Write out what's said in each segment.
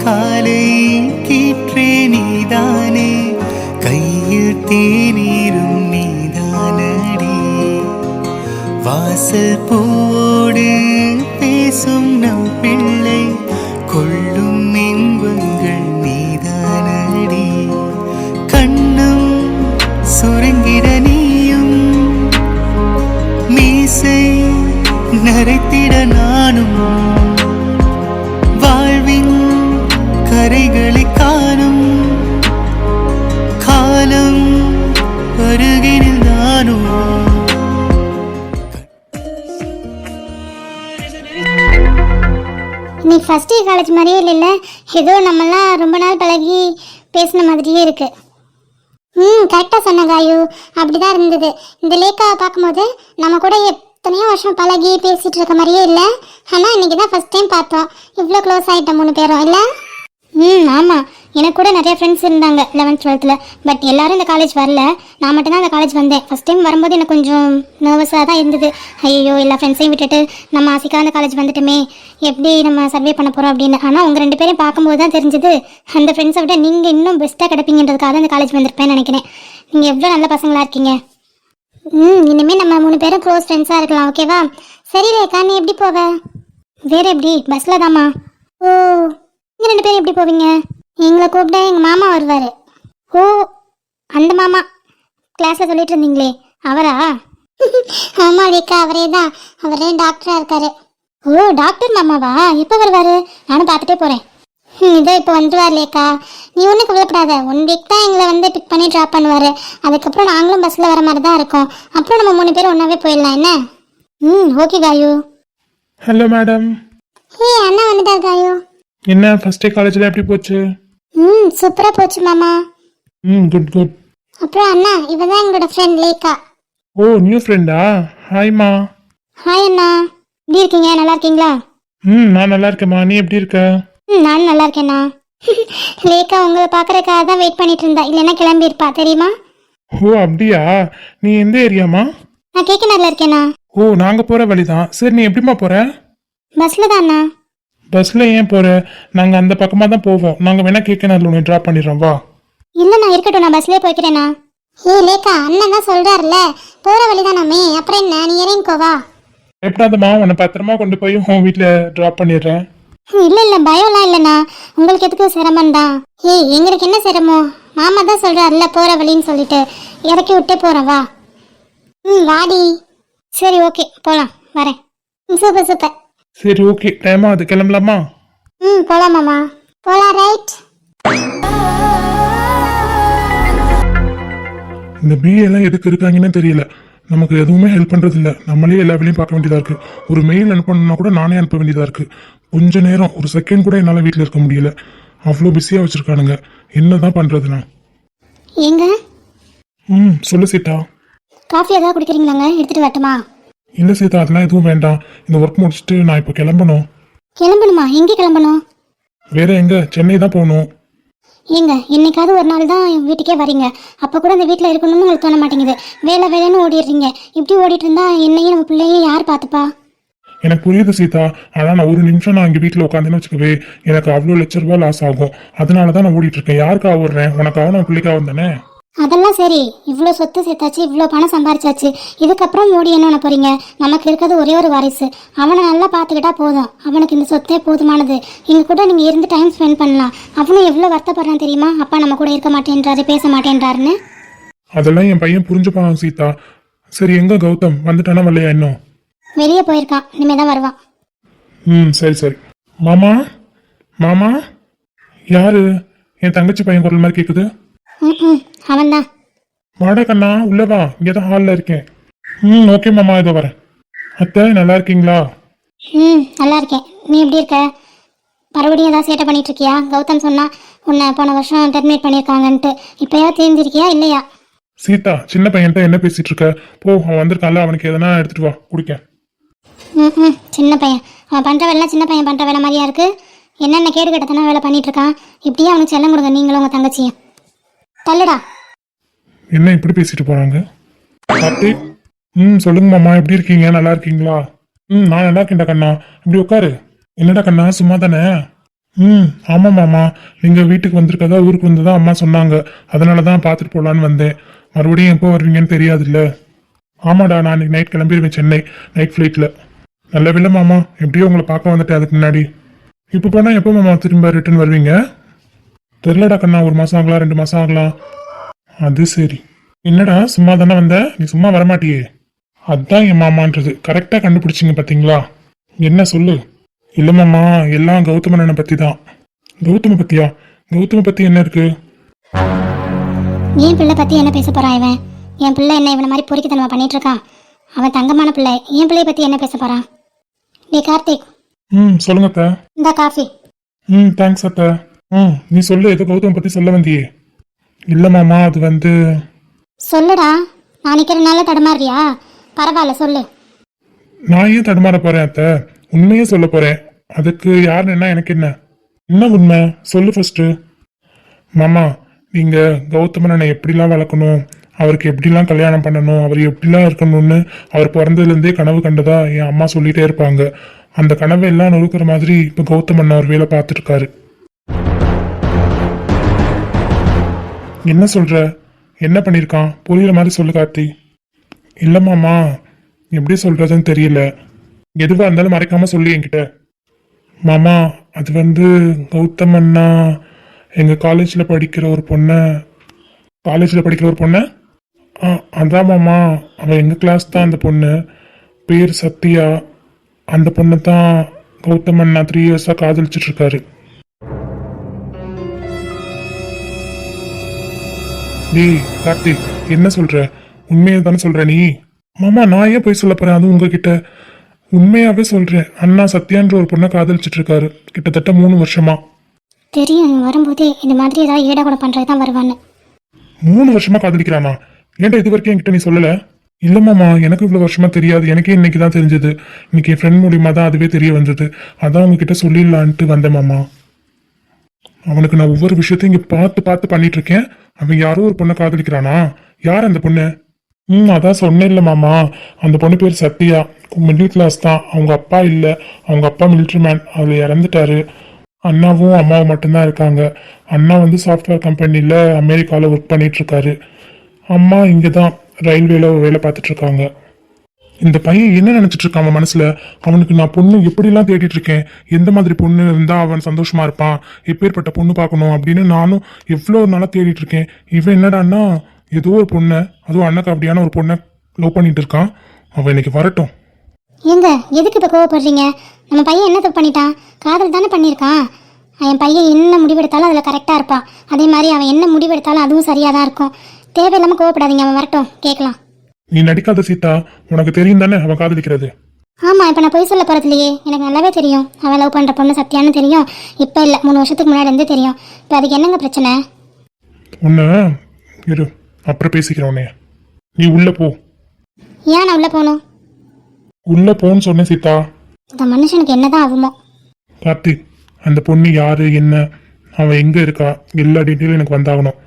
காலை கீற்றே நீதானே, கையில் தேநீரும் நீதானடி. வாசல் பூவோடு பேசும் நம் பிள்ளை, கொள்ளும் இன்பங்கள் நீதானடி. கண்ணும் சுருங்கிட நீயும், மீசை நரைத்திட நானும், வாழ்வின் கரைகளை காணும் காலம் அருகினில் நானும். நீ ஃபர்ஸ்ட் இயர் காலேஜ் மாதிரியே இல்லைல்ல, ஏதோ நம்மலாம் ரொம்ப நாள் பழகி பேசின மாதிரியே இருக்கு. கரெக்டாக சொன்ன காயு, அப்படிதான் இருந்தது. இந்த லேக்காவை பார்க்கும்போது நம்ம கூட எத்தனையோ வருஷம் பழகி பேசிகிட்டு இருக்க மாதிரியே இல்லை. ஆனால் இன்றைக்கி தான் ஃபஸ்ட் டைம் பார்த்தோம், இவ்வளோ க்ளோஸ் ஆகிட்டோம் 3 பேரும் இல்லை? ஆமாம், எனக்கு கூட நிறைய ஃப்ரெண்ட்ஸ் இருந்தாங்க 11th 12th. பட் எல்லாரும் இந்த காலேஜ் வரல, நான் மட்டும்தான் இந்த காலேஜ் வந்தேன். ஃபஸ்ட் டைம் வரும்போது எனக்கு கொஞ்சம் நர்வஸாக தான் இருந்தது. ஐயோ, எல்லா ஃப்ரெண்ட்ஸையும் விட்டுட்டு நம்ம ஆசைக்காக அந்த காலேஜ் வந்துட்டுமே, எப்படி நம்ம சர்வே பண்ண போகிறோம் அப்படின்னு. ஆனால் உங்கள் 2 பேரையும் பார்க்கும்போது தான் தெரிஞ்சது, அந்த ஃப்ரெண்ட்ஸை விட நீங்கள் இன்னும் பெஸ்ட்டாக கிடைப்பீங்கன்றதுக்காக இந்த காலேஜ் வந்திருப்பேன்னு நினைக்கிறேன். நீங்கள் எவ்வளோ நல்ல பசங்களாக இருக்கீங்க. இனிமேல் நம்ம 3 பேரும் க்ளோஸ் ஃப்ரெண்ட்ஸாக இருக்கலாம், ஓகேவா? சரி ரேக்கா, நீ எப்படி போவ? வேறு எப்படி? பஸ்ஸில் தாம்மா. ஓ, நீங்கள் 2 பேரும் எப்படி போவீங்க? எங்களை கூப்பிட எங்கள் மாமா வருவார். ஓ, அந்த மாமா கிளாஸில் சொல்லிட்டு இருந்தீங்களே அவரா? ஆமாம் ரேக்கா, அவரே தான். அவரே டாக்டராக இருக்காரு. ஓ, டாக்டர் மாமாவா? எப்போ வருவார்? நானும் பார்த்துட்டே போகிறேன். இதோ இப்போ வந்துடுவார் லேக்கா, நீ ஒன்றும் கவலைப்படாத. 1 வீக் தான் எங்களை வந்து பிக் பண்ணி ட்ராப் பண்ணுவார். அதுக்கப்புறம் நாங்களும் பஸ்ஸில் வர மாதிரி தான் இருக்கோம். அப்புறம் நம்ம 3 பேரும் ஒன்றாவே போயிடலாம், என்ன? ஓகே காயு. Hello madam. அண்ணா வந்துட்டார் காயு. என்ன ஃபர்ஸ்ட் டே காலேஜில் எப்படி போச்சு? சூப்பராக போச்சு மாமா. Good good. அப்புறம் அண்ணா, இவ தான் எங்களோட ஃப்ரெண்ட் லேக்கா. ஓ, நியூ ஃப்ரெண்டா? ஹாய்மா. ஹாய் அண்ணா, எப்படி இருக்கீங்க? நல்லா இருக்கீங்களா? நான் நல்லா இருக்கேம்மா, நீ எப்படி இருக்க? நானும் நல்லா இருக்கேண்ணா. லேக்கா உங்களை பார்க்கறதுக்காக தான் வெயிட் பண்ணிட்டு இருந்தா, இல்லைன்னா கிளம்பியிருப்பா, தெரியுமா? ஓ அப்படியா? நீ எந்த ஏரியாமா? நான் கேக்கனர்ல இருக்கேண்ணா. ஓ, நாங்கள் போகிற வழி தான். சரி, நீ எப்படிம்மா போகிற? பஸ்ஸில் தான்ண்ணா. பஸ்ஸில் ஏன் போகிற? நாங்கள் அந்த பக்கமாக தான் போவோம். நாங்கள் வேணா கேட்கணும், உன்னை ட்ராப் பண்ணிடுறோம், வா. இல்லைண்ணா, இருக்கட்டும், நான் பஸ்லேயே போய்க்கிறேண்ணா. லேக்கா, அண்ணன் தான் சொல்கிறாருல்ல, போகிற வழி தானாமே, அப்புறம் என்ன, நீ இறங்கிக்கோவா. எப்படாதம்மா, உன்னை பத்திரமா கொண்டு போய் உன் வீட்டில் ட்ராப் பண்ணிடுறேன். இல்லை பயம்லாம் இல்லைண்ணா, உங்களுக்கு எதுக்கு சிரமம் தான். எங்களுக்கு என்ன சிரமம்? மாமா தான் சொல்கிறாருல்ல போகிற வழின்னு சொல்லிட்டு இறக்கி விட்டே போகிறேன், வா. வாடி. சரி, ஓகே, போகலாம், வரேன். Super super. சரி, ஓகே, டைமா அது கிளம்பலாமா? போகலாம் மாமா, போகலாம். ரைட். இந்த பிஏலாம் எதுக்கு இருக்காங்கன்னு தெரியல. நமக்கு எதுவுமே ஹெல்ப் பண்ணுறது இல்லை. நம்மளே எல்லா வேலையும் பார்க்க வேண்டியதாக இருக்குது. ஒரு மெயில் அனுப்பணும்னா கூட நானே அனுப்ப வேண்டியதாக இருக்குது. கொஞ்ச நேரம், ஒரு செகண்ட் கூட என்னால் வீட்டில் இருக்க முடியல. அவ்வளோ பிஸியாக வச்சுருக்கானுங்க. என்ன தான் பண்ணுறதுண்ணா? எங்க? சொல்லு சீதா. காஃபி ஏதாவது குடிக்கிறீங்களாங்க? எடுத்துகிட்டு வரட்டுமா? இல்லை சீதா, அதெல்லாம் எதுவும் வேண்டாம். இந்த ஒர்க் முடிச்சுட்டு நான் இப்போ கிளம்பணும். கிளம்பணுமா? எங்கே கிளம்பணும்? வேற எங்கே? சென்னை தான் போகணும். ஏங்க, என்னைக்காவது ஒரு நாள் தான் வீட்டுக்கே வரீங்க, அப்போ கூட இந்த வீட்டில் இருக்கணும்னு உங்களுக்கு தோண மாட்டேங்குது. வேலை வேலைன்னு ஓடிடுறீங்க. இப்படி ஓடிட்டு இருந்தா என்னையும் நம்ம பிள்ளையும் யார் பார்த்துப்பா? எனக்கு புரியுது சீதா, ஆனால் நான் ஒரு நிமிஷம் நான் இங்கே வீட்டில் உட்காந்துன்னு வச்சுக்கவே எனக்கு அவ்வளோ ₹1,00,000 லாஸ் ஆகும். அதனால தான் நான் ஓடிட்டு இருக்கேன். யாருக்காக ஓடுறேன்? உனக்காக, நான் பிள்ளைக்காக தானே. அதெல்லாம் சரி, இவ்வளோ சொத்து சேர்த்தாச்சு, இவ்வளோ பணம் சம்பாரிச்சாச்சு, இதுக்கப்புறம் ஓடி என்ன பண்ண போறீங்க? நமக்கு இருக்கிறது ஒரே ஒரு வாரிசு, அவனை நல்லா பார்த்துக்கிட்டா போதும். அவனுக்கு இந்த சொத்தே போதுமானது. எங்கள் கூட நீங்கள் இருந்து டைம் ஸ்பெண்ட் பண்ணலாம். அவனும் எவ்வளோ வருத்தப்படுறான் தெரியுமா? அப்பா நம்ம கூட இருக்க மாட்டேன்றாரு, பேச மாட்டேன்றாருன்னு. அதெல்லாம் என் பையன் புரிஞ்சுப்பான் சீதா. சரி, எங்க கௌதம் வந்துட்டானா? வரலையா இன்னும்? வெளியே போயிருக்கான், இனிமே தான் வருவான். சரி சரி. மாமா மாமா, யாரு? என் தங்கச்சி பையன் குரல் மாதிரி கேட்குது. அவன்தான். வாடா கண்ணா, உள்ள வா, இங்கே தான் ஹாலில் இருக்கேன். ஓகே மாமா, இதோ வரேன். அத்தை, நல்லா இருக்கீங்களா? நல்லா இருக்கேன். நீ எப்படி இருக்க? மறுபடியும் ஏதாவது சேட்டை பண்ணிட்டு இருக்கியா? கௌதம் சொன்னா உன்னை போன வருஷம் டெர்மினேட் பண்ணியிருக்காங்கன்ட்டு. இப்போயா தெரிஞ்சிருக்கியா இல்லையா? சீதா, சின்ன பையன்ட்ட என்ன பேசிட்டு இருக்க? போ, அவன் வந்திருக்கான்ல, அவனுக்கு எதனா எடுத்துட்டு வா, குடிக்க. சின்ன பையன் அவன் பண்ணுற வேலை சின்ன பையன் பண்ணுற வேலை மாதிரியா இருக்கு? என்னென்ன கேடு கட்டத்தான வேலை பண்ணிட்டு இருக்கான். இப்படியே அவனுக்கு செல்லம் கொடுங்க, நீங்களும் உங்கள் தங்கச்சியும். தள்ளுடா. என்ன இப்படி பேசிட்டு போறாங்க? கார்த்திக், சொல்லுங்க மாமா, எப்படி இருக்கீங்க? நல்லா இருக்கீங்களா? நான் நல்லா இருக்கேன்டா கண்ணா. இப்படி உட்காரு. என்னடா கண்ணா, சும்மா தானே? ஆமாம் மாமா, நீங்கள் வீட்டுக்கு வந்திருக்கதா ஊருக்கு வந்ததா அம்மா சொன்னாங்க. அதனால தான் பார்த்துட்டு போகலான்னு வந்தேன். மறுபடியும் எப்போ வருவீங்கன்னு தெரியாதுல்ல. ஆமாடா, நான் இன்னைக்கு நைட் கிளம்பிடுவேன் சென்னை, நைட் ஃப்ளைட்டில். நல்ல வேளை மாமா, எப்படியோ உங்களை பார்க்க வந்துட்டேன் அதுக்கு முன்னாடி. இப்போ போனால் எப்போ மாமா திரும்ப ரிட்டர்ன் வருவீங்க? தெரிலடா கண்ணா, 1 மாதம் ஆகலாம், 2 மாதம் ஆகலாம். அது சரி. என்னடா சும்மா தானே வந்த, நீ சும்மா வரமாட்டியே? அதான் என் மாமான்றது கரெக்டாக கண்டுபிடிச்சிங்க பார்த்தீங்களா? என்ன சொல்லு. இல்லை மாமா, எல்லாம் கௌதமண்ணனை பற்றி தான். கௌதம பற்றியா? கௌதம பற்றி என்ன இருக்கு? என் பிள்ளை பற்றி என்ன பேச போறான் இவன்? என் பிள்ளை என்ன இவனை மாதிரி பொறுக்கித்தனமா பண்ணிட்டு இருக்கான்? அவன் தங்கமான பிள்ளை, என் பிள்ளைய பற்றி என்ன பேச போறான்? டே கார்த்திக், சொல்லுங்க அத்தை. இந்த காஃபி. தேங்க்ஸ் அத்தை. நீ சொல்லு, ஏதோ கௌதம் பற்றி சொல்ல வந்தியே. இல்லை மாமா, அது வந்து சொல்லுடா, நான் நிற்கிறனால தடமாறியா? பரவாயில்ல சொல்லு. நான் ஏன் தடுமாற போறேன் அத்தை? உண்மையே சொல்ல போறேன். அதுக்கு யாருன்னு என்ன எனக்கு என்ன? என்ன உண்மை சொல்லு ஃபர்ஸ்ட். மாமா, நீங்க கௌதமனை எப்படிலாம் வளர்க்கணும், அவருக்கு எப்படிலாம் கல்யாணம் பண்ணணும், அவர் எப்படிலாம் இருக்கணும்னு அவர் பிறந்ததுலேருந்தே கனவு கண்டதா என் அம்மா சொல்லிட்டே இருப்பாங்க. அந்த கனவை எல்லாம் நொறுக்கிற மாதிரி இப்போ கௌதமன் அவர் வேலை பார்த்துட்டு இருக்காரு. என்ன சொல்ற? என்ன பண்ணியிருக்கான்? புரியுற மாதிரி சொல்லு கார்த்தி. இல்லை மாமா, எப்படி சொல்றதுன்னு தெரியல. எதுவாக இருந்தாலும் மறைக்காம சொல்லி என்கிட்ட. மாமா, அது வந்து கௌதமன்னா எங்கள் காலேஜில் படிக்கிற ஒரு பொண்ணை. அதான் மாமா, அவள் எங்கள் கிளாஸ் தான். அந்த பொண்ணு பேர் சத்யா. அந்த பொண்ணை தான் கௌதமண்ணா 3 இயர்ஸாக காதலிச்சிட்டு இருக்காரு. டேய் கார்த்திக், என்ன சொல்ற? உண்மையை தானே சொல்ற நீ? மாமா, நான் ஏன் போய் சொல்ல போறேன்? அது உங்ககிட்ட உண்மையாவே சொல்றேன். அண்ணா சத்யான்ற ஒரு பொண்ணை காதலிச்சிட்டு இருக்காரு கிட்டத்தட்ட 3 வருஷமா. தெரியும், வரும்போதே இந்த மாதிரி ஏதாவது ஏடா கூட பண்றது தான் வருவான்னு. 3 வருஷமா காதலிக்கிறானா? ஏன்டா இது வரைக்கும் என்கிட்ட நீ சொல்லல? இல்ல மாமா, எனக்கு இவ்வளவு வருஷமா தெரியாது. எனக்கே இன்னைக்கு தான் தெரிஞ்சது. இன்னைக்கு என் ஃப்ரெண்ட் மூலியமா தான் அதுவே தெரிய வந்தது. அதான் உங்ககிட்ட சொல்லிடலான்ட்டு வந்தேன் மாமா. அவனுக்கு நான் ஒவ்வொரு விஷயத்தையும் இங்க பார்த்து பார்த்து பண்ணிட்டு இருக்கேன். அவன் யாரோ ஒரு பொண்ணை காதலிக்கிறானா? யார் அந்த பொண்ணு? அதான் சொன்னேன் இல்லை மாமா, அந்த பொண்ணு பேர் சத்யா. மிடில் கிளாஸ் தான். அவங்க அப்பா இல்லை, அவங்க அப்பா மிலிட்ரி மேன், அதில் இறந்துட்டாரு. அண்ணாவும் அம்மாவும் மட்டும்தான் இருக்காங்க. அண்ணா வந்து சாஃப்ட்வேர் கம்பெனியில் அமெரிக்காவில் ஒர்க் பண்ணிட்டு இருக்காரு. அம்மா இங்கே தான் ரயில்வேல வேலை பார்த்துட்டு இருக்காங்க. இந்த பையன் என்ன நினைச்சிட்டு இருக்கான் அவன் மனசுல? அவனுக்கு நான் பொண்ணு எப்படிலாம் தேடிட்டு இருக்கேன். எந்த மாதிரி பொண்ணு இருந்தா அவன் சந்தோஷமா இருப்பான், எப்பேற்பட்ட பொண்ணு பார்க்கணும் அப்படின்னு நானும் எவ்வளோ நாளாக தேடிட்டு இருக்கேன். இவன் என்னடான்னா ஏதோ ஒரு பொண்ணை, அதுவும் அண்ணக்கு அப்படியான ஒரு பொண்ணை லவ் பண்ணிட்டு இருக்கான். அவன் இன்னைக்கு வரட்டும். ஏங்க எதுக்கு இப்போ கோவப்படுறீங்க? நம்ம பையன் என்ன தப்பு பண்ணிட்டான்? காதல் தானே பண்ணியிருக்கான். என் பையன் என்ன முடிவெடுத்தாலும் அதில் கரெக்டாக இருப்பான். அதே மாதிரி அவன் என்ன முடிவெடுத்தாலும் அதுவும் சரியாக தான் இருக்கும். தேவையில்லாமல் கோவப்படாதீங்க, அவன் வரட்டும், கேட்கலாம். நீ நடிக்காத சீதா, உனக்கு தெரியும் தானே அவன் காதலிக்கிறது. ஆமாம், இப்போ நான் பொய் சொல்ல போகிறது இல்லையே. எனக்கு நல்லாவே தெரியும் அவன் லவ் பண்ணுற பொண்ணு சத்யான்னு தெரியும். இப்போ இல்லை, 3 வருஷத்துக்கு முன்னாடி இருந்தே தெரியும். இப்போ அதுக்கு என்னங்க பிரச்சனை? ஒன்று இரு, அப்புறம் பேசிக்கிறேன் உன்னைய. நீ உள்ள போ. ஏன் நான் உள்ளே போகணும்? உள்ள போன்னு சொன்னேன் சீதா. இந்த மனுஷனுக்கு என்னதான் ஆகுமோ? கார்த்திக், அந்த பொண்ணு யாரு, என்ன, அவன் எங்க இருக்கா, எல்லா டீட்டெயிலும் எனக்கு வந்தாகணும்.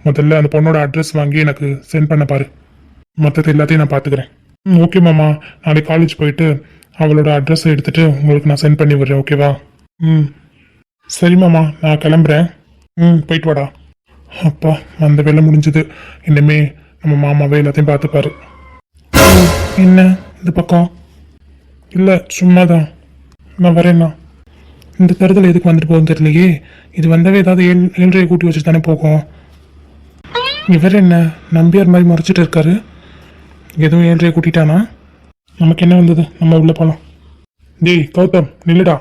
முதல்ல அந்த பொண்ணோட அட்ரஸ் வாங்கி எனக்கு சென்ட் பண்ண பாரு. மற்றது எல்லாத்தையும் நான் பார்த்துக்கிறேன். ஓகே மாமா, நாளைக்கு காலேஜ் போயிட்டு அவளோட அட்ரஸை எடுத்துட்டு உங்களுக்கு நான் சென்ட் பண்ணி விடுறேன். ஓகேவா? சரி மாமா, நான் கிளம்புறேன். போயிட்டு வாடா. அப்பா, அந்த வேலை முடிஞ்சது. இனிமே நம்ம மாமாவே எல்லாத்தையும் பார்த்துப்பாரு. என்ன இந்த பக்கம்? இல்லை, சும்மா தான். நான் வரேண்ணா. இந்த தருதல் எதுக்கு வந்துட்டு போகுதுன்னு தெரியலையே. இது வந்தவே ஏதாவது 7:30 கூட்டி வச்சுட்டு தானே போகும். இவர் என்ன நம்பியார் மாதிரி முறைச்சிட்டு இருக்காரு? எதுவும் 7:30 கூட்டிட்டானா? நமக்கு என்ன வந்தது, நம்ம உள்ள போகலாம். டேய் கௌதம், நில்லுடா.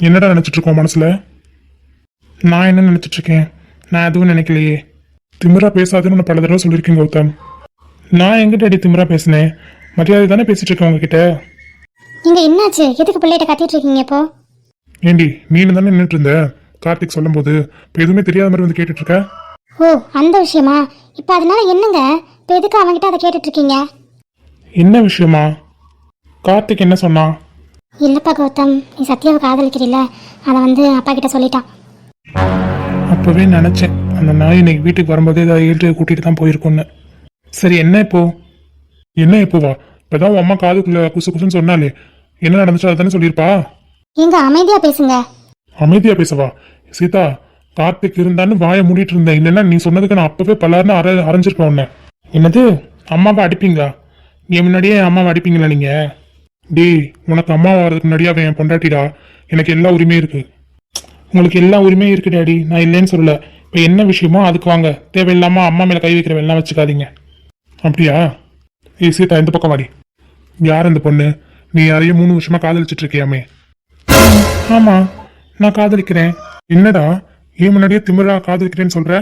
என்னடா நினச்சிட்டு இருக்கோம் மனசுல? நான் என்ன நினச்சிட்டு இருக்கேன்? நான் எதுவும் நினைக்கலையே. திமிரா பேசாதுன்னு நான் பல தடவை சொல்லியிருக்கேன் கௌதம். நான் எங்கிட்ட அடி திமிரா பேசினேன்? மரியாதை தானே பேசிட்டு இருக்கேன் உங்ககிட்ட. நீங்க என்னாச்சு? எதுக்கு பிள்ளைகிட்ட கத்திட்டு இருக்கீங்க இப்போ? ஏண்டி, நீனு தானே நின்றுட்டு இருந்த கார்த்திக் சொல்லும் போது? இப்போ எதுவுமே தெரியாத மாதிரி வந்து கேட்டுட்டு இருக்க. ஓ, அந்த விஷயமா? இப்போ அதனால என்னங்க? இப்போ எதுக்கு அவங்ககிட்ட அதை கேட்டுட்டு இருக்கீங்க? என்ன விஷயமா? கார்த்திக் என்ன சொன்னான்? இல்லப்பா கௌதம், நீ சத்யாவை காதலிக்கிறீல்ல, அதை வந்து அப்பா கிட்ட சொல்லிட்டான். அப்பவே நினைச்சேன், அந்த நாய் இன்னைக்கு வீட்டுக்கு வரும்போதே ஏதாவது 7:30 கூட்டிட்டு தான் போயிருக்கோன்னு. சரி, என்ன இப்போவா? இப்போதான் உன் அம்மா காதுக்குள்ள குசு குசுன்னு சொன்னாலே, என்ன நடந்துச்சு அதை தானே சொல்லியிருப்பா. எங்க அமைதியா பேசுங்க. அமைதியா பேசவா? சீதா, கார்த்திக் இருந்தான்னு வாயை மூடிட்டு இருந்தேன். இல்லைன்னா நீ சொன்னதுக்கு நான் அப்பவே பலாருன்னு அரைஞ்சிருப்பேன் உன்னை. என்னது, அம்மாவை அடிப்பீங்களா? என் முன்னாடியே அம்மாவை அடிப்பீங்களா நீங்க? டேய், உனக்கு அம்மா வர்றதுக்கு முன்னாடியே அவன் என் பொண்டாட்டிடா. எனக்கு எல்லா உரிமையும் இருக்கு. உங்களுக்கு எல்லா உரிமையும் இருக்கு டாடி, நான் இல்லைன்னு சொல்லல. இப்போ என்ன விஷயமோ அதுக்கு வாங்க. தேவையில்லாம அம்மா மேல கை வைக்கிற எல்லாம் வச்சுக்காதீங்க. அப்படியா? சீதா, இந்த பக்கம் வாடி. யார் இந்த பொண்ணு? நீ யாரையும் 3 வருஷமா காதலிச்சிட்டு இருக்கியாமே? ஆமா, நான் காதலிக்கிறேன். என்னடா, ஏன் முன்னாடியே திமிரா காதலிக்கிறேன்னு சொல்ற?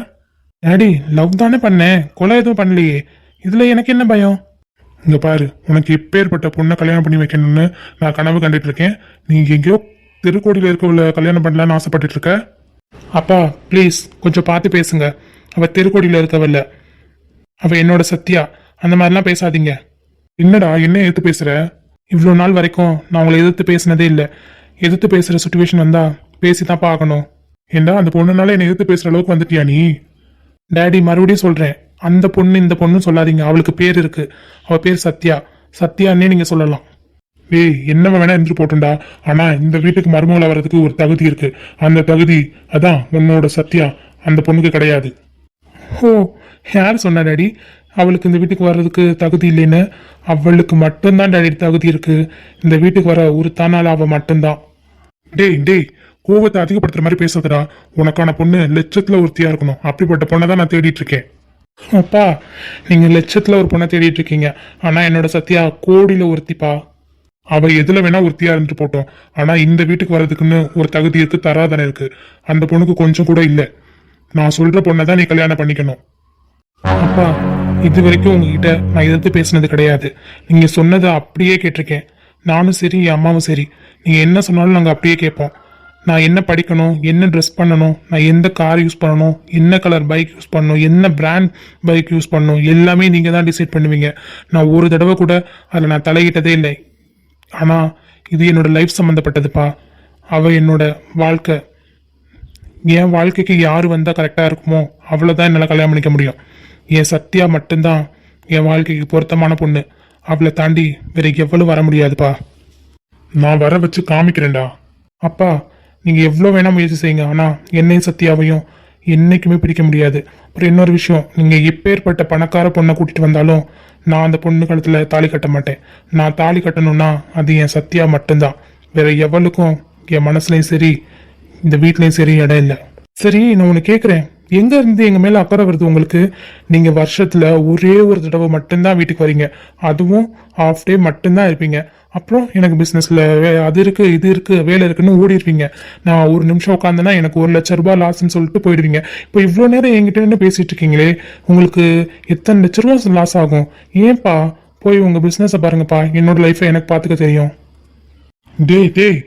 டாடி, லவ் தானே பண்ணேன், கொலை எதுவும் பண்ணலையே. இதுல எனக்கு என்ன பயம்? இங்க பாரு, உனக்கு எப்பேற்பட்ட பொண்ணை கல்யாணம் பண்ணி வைக்கணும்னு நான் கனவு கண்டுட்டு இருக்கேன். நீ எங்கேயோ திருக்கோடியில் இருக்கவள கல்யாணம் பண்ணலான்னு ஆசைப்பட்டுட்டு இருக்க. அப்பா ப்ளீஸ் கொஞ்சம் பார்த்து பேசுங்க. அவ திருக்கோடியில் இருக்கவல்ல, அவ என்னோட சத்யா. அந்த மாதிரிலாம் பேசாதீங்க. என்னடா, என்ன எதிர்த்து பேசுற? இவ்வளோ நாள் வரைக்கும் நான் உங்களை எதிர்த்து பேசினதே இல்லை. எதிர்த்து பேசுற சுச்சுவேஷன் வந்தா பேசிதான் பார்க்கணும். ஏண்டா, அந்த பொண்ணுனால என்னை எதிர்த்து பேசுற அளவுக்கு வந்துட்டியா நீ? டேடி, மறுபடியும் சொல்றேன், அந்த பொண்ணு இந்த பொண்ணு சொல்லாதீங்க. அவளுக்கு பேர் இருக்கு. அவ பேர் சத்யா. சத்யான்னே நீங்க சொல்லலாம். ஏய், என்ன வேணா இருந்து போட்டுண்டா. ஆனா இந்த வீட்டுக்கு மருமகள வர்றதுக்கு ஒரு தகுதி இருக்கு. அந்த தகுதி அதான் உன்னோட சத்யா, அந்த பொண்ணுக்கு கிடையாது. ஓ, யார் சொன்னா டாடி அவளுக்கு இந்த வீட்டுக்கு வர்றதுக்கு தகுதி இல்லைன்னு? அவளுக்கு மட்டும்தான் டாடி தகுதி இருக்கு. இந்த வீட்டுக்கு வர ஒரு தானால அவ மட்டும்தான். டேய் டேய், கோபத்தை அதிகப்படுத்துற மாதிரி பேசுறதுடா. உனக்கான பொண்ணு லட்சத்துல ஒருத்தியா இருக்கணும். அப்படிப்பட்ட பொண்ணை தான் நான் தேடிட்டு இருக்கேன். அப்பா, நீங்க லட்சத்துல ஒரு பொண்ணை தேடிட்டு இருக்கீங்க. ஆனா என்னோட சத்யா கோடியில ஒருத்திப்பா. அவ எதுல வேணா ஒருத்தியா இருந்துட்டு போட்டோம். ஆனா இந்த வீட்டுக்கு வர்றதுக்குன்னு ஒரு தகுதி இருக்கு, தராதனை இருக்கு. அந்த பொண்ணுக்கு கொஞ்சம் கூட இல்ல. நான் சொல்ற பொண்ணை தான் நீ கல்யாணம் பண்ணிக்கணும். அப்பா, இது வரைக்கும் உங்ககிட்ட நான் எதிர்த்து பேசினது கிடையாது. நீங்க சொன்னதை அப்படியே கேட்டிருக்கேன். நானும் சரி, என் அம்மாவும் சரி, நீங்க என்ன சொன்னாலும் நாங்க அப்படியே கேட்போம். நான் என்ன படிக்கணும், என்ன ட்ரெஸ் பண்ணணும், நான் எந்த கார் யூஸ் பண்ணணும், என்ன கலர் பைக் யூஸ் பண்ணணும், என்ன பிராண்ட் பைக் யூஸ் பண்ணணும், எல்லாமே நீங்க தான் டிசைட் பண்ணுவீங்க. நான் ஒரு தடவை கூட அதில் நான் தலையிட்டதே இல்லை. ஆனா இது என்னோட லைஃப் சம்மந்தப்பட்டதுப்பா. அவ என்னோட வாழ்க்கை. என் வாழ்க்கைக்கு யாரு வந்தா கரெக்டா இருக்குமோ அவ்வளவுதான் என்னால் கல்யாணம் பண்ணிக்க முடியும். என் சத்யா மட்டும்தான் என் வாழ்க்கைக்கு பொருத்தமான பொண்ணு. அவளை தாண்டி வேற எவ்வளவு வர முடியாதுப்பா. நான் வர வச்சு காமிக்கிறேன்டா. அப்பா, நீங்க எவ்வளவு வேணா முயற்சி செய்யுங்க. ஆனா என்னையும் சத்யாவையும் என்னைக்குமே பிடிக்க முடியாது. அப்புறம் இன்னொரு விஷயம், நீங்க எப்பேற்பட்ட பணக்கார பொண்ணை கூட்டிட்டு வந்தாலும் நான் அந்த பொண்ணு கழுத்துல தாலி கட்ட மாட்டேன். நான் தாலி கட்டணும்னா அது என் சத்யா மட்டும்தான். வேற எவளுக்கும் என் மனசுலயும் சரி, இந்த வீட்லயும் சரி இடம் இல்லை. சரி, நான் உன்னை கேட்குறேன், எங்க இருந்து எங்க மேல அக்கறை வருது உங்களுக்கு? நீங்க வருஷத்துல ஒரே ஒரு தடவை மட்டும்தான் வீட்டுக்கு வரீங்க. அதுவும் ஹாஃப் டே மட்டும்தான் இருப்பீங்க. அப்புறம் எனக்கு பிசினஸ்ல அது இருக்கு, இது இருக்கு, வேலை இருக்குன்னு ஓடிடுவீங்க. நான் ஒரு நிமிஷம் உட்காந்தேன்னா எனக்கு 1 லட்சம் ரூபாய் லாஸ்ன்னு சொல்லிட்டு போயிடுவீங்க. இப்போ இவ்வளோ நேரம் என்கிட்ட என்ன பேசிட்டு இருக்கீங்களே, உங்களுக்கு எத்தனை லட்ச ரூபா லாஸ் ஆகும்? ஏன்பா, போய் உங்க பிசினஸை பாருங்கப்பா. என்னோட லைஃபை எனக்கு பார்த்துக்க தெரியும். டேய் டேய்,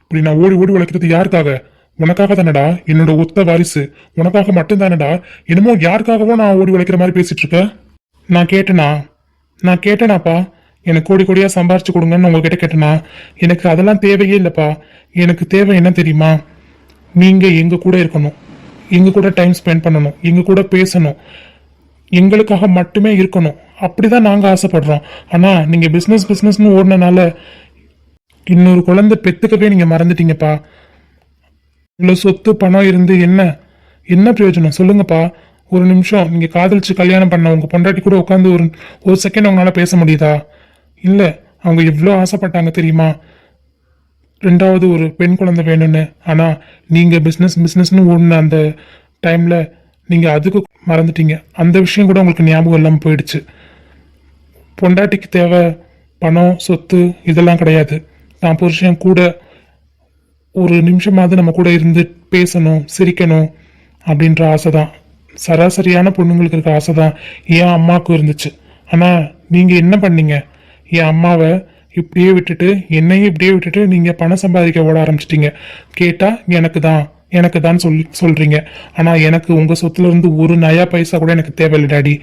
இப்படி நான் ஓடி ஓடி உழைக்கிறது யாருக்காக? உனக்காக தானடா, என்னோட ஒத்த வாரிசு. உனக்காக மட்டும் தானடா. என்னமோ யாருக்காகவோ நான் ஓடி உழைக்கிற மாதிரி பேசிட்டு இருக்க. நான் கேட்டேனாப்பா, எனக்கு கோடி கோடியா சம்பாரிச்சு கொடுங்கன்னு உங்ககிட்ட கேட்டேனா? எனக்கு அதெல்லாம் தேவையே இல்லைப்பா. எனக்கு தேவை என்ன தெரியுமா? நீங்க எங்க கூட இருக்கணும், எங்க கூட டைம் ஸ்பெண்ட் பண்ணணும், எங்க கூட பேசணும், எங்களுக்காக மட்டுமே இருக்கணும். அப்படிதான் நாங்க ஆசைப்படுறோம். ஆனா நீங்க பிசினஸ்னு ஓடினனால இன்னொரு குழந்தை பெத்துக்கவே நீங்க மறந்துட்டீங்கப்பா. இவ்வளவு சொத்து பணம் இருந்து என்ன பிரயோஜனம் சொல்லுங்கப்பா? ஒரு நிமிஷம் நீங்க காதலிச்சு கல்யாணம் பண்ண உங்க பொண்டாட்டி கூட உட்காந்து ஒரு செகண்ட் அவங்களால பேச முடியுதா? இல்ல, அவங்க எவ்வளோ ஆசைப்பட்டாங்க தெரியுமா, 2வது ஒரு பெண் குழந்தை வேணும்னு. ஆனா நீங்க பிசினஸ்னு ஓடின அந்த டைம்ல நீங்க அதுக்கு மறந்துட்டீங்க. அந்த விஷயம் கூட உங்களுக்கு ஞாபகம் இல்லாம போயிடுச்சு. பொண்டாட்டிக்கு தேவை பணம், சொத்து இதெல்லாம் கிடையாது. தான் புருஷன் கூட ஒரு நிமிஷமாவது நம்ம கூட இருந்து பேசணும், சிரிக்கணும் அப்படின்ற ஆசை தான். சராசரியான பொண்ணுங்களுக்கு இருக்க ஆசை தான் என் அம்மாவுக்கும் இருந்துச்சு. ஆனா நீங்க என்ன பண்ணீங்க? என் அம்மாவை இப்படியே விட்டுட்டு, என்னையும் இப்படியே விட்டுட்டு நீங்க பணம் சம்பாதிக்க ஓட ஆரம்பிச்சிட்டீங்க. கேட்டா எனக்கு தான் சொல்றீங்க. ஆனா எனக்கு உங்க சொத்துல இருந்து ஒரு நயா பைசா கூட எனக்கு தேவையில்லை டாடி.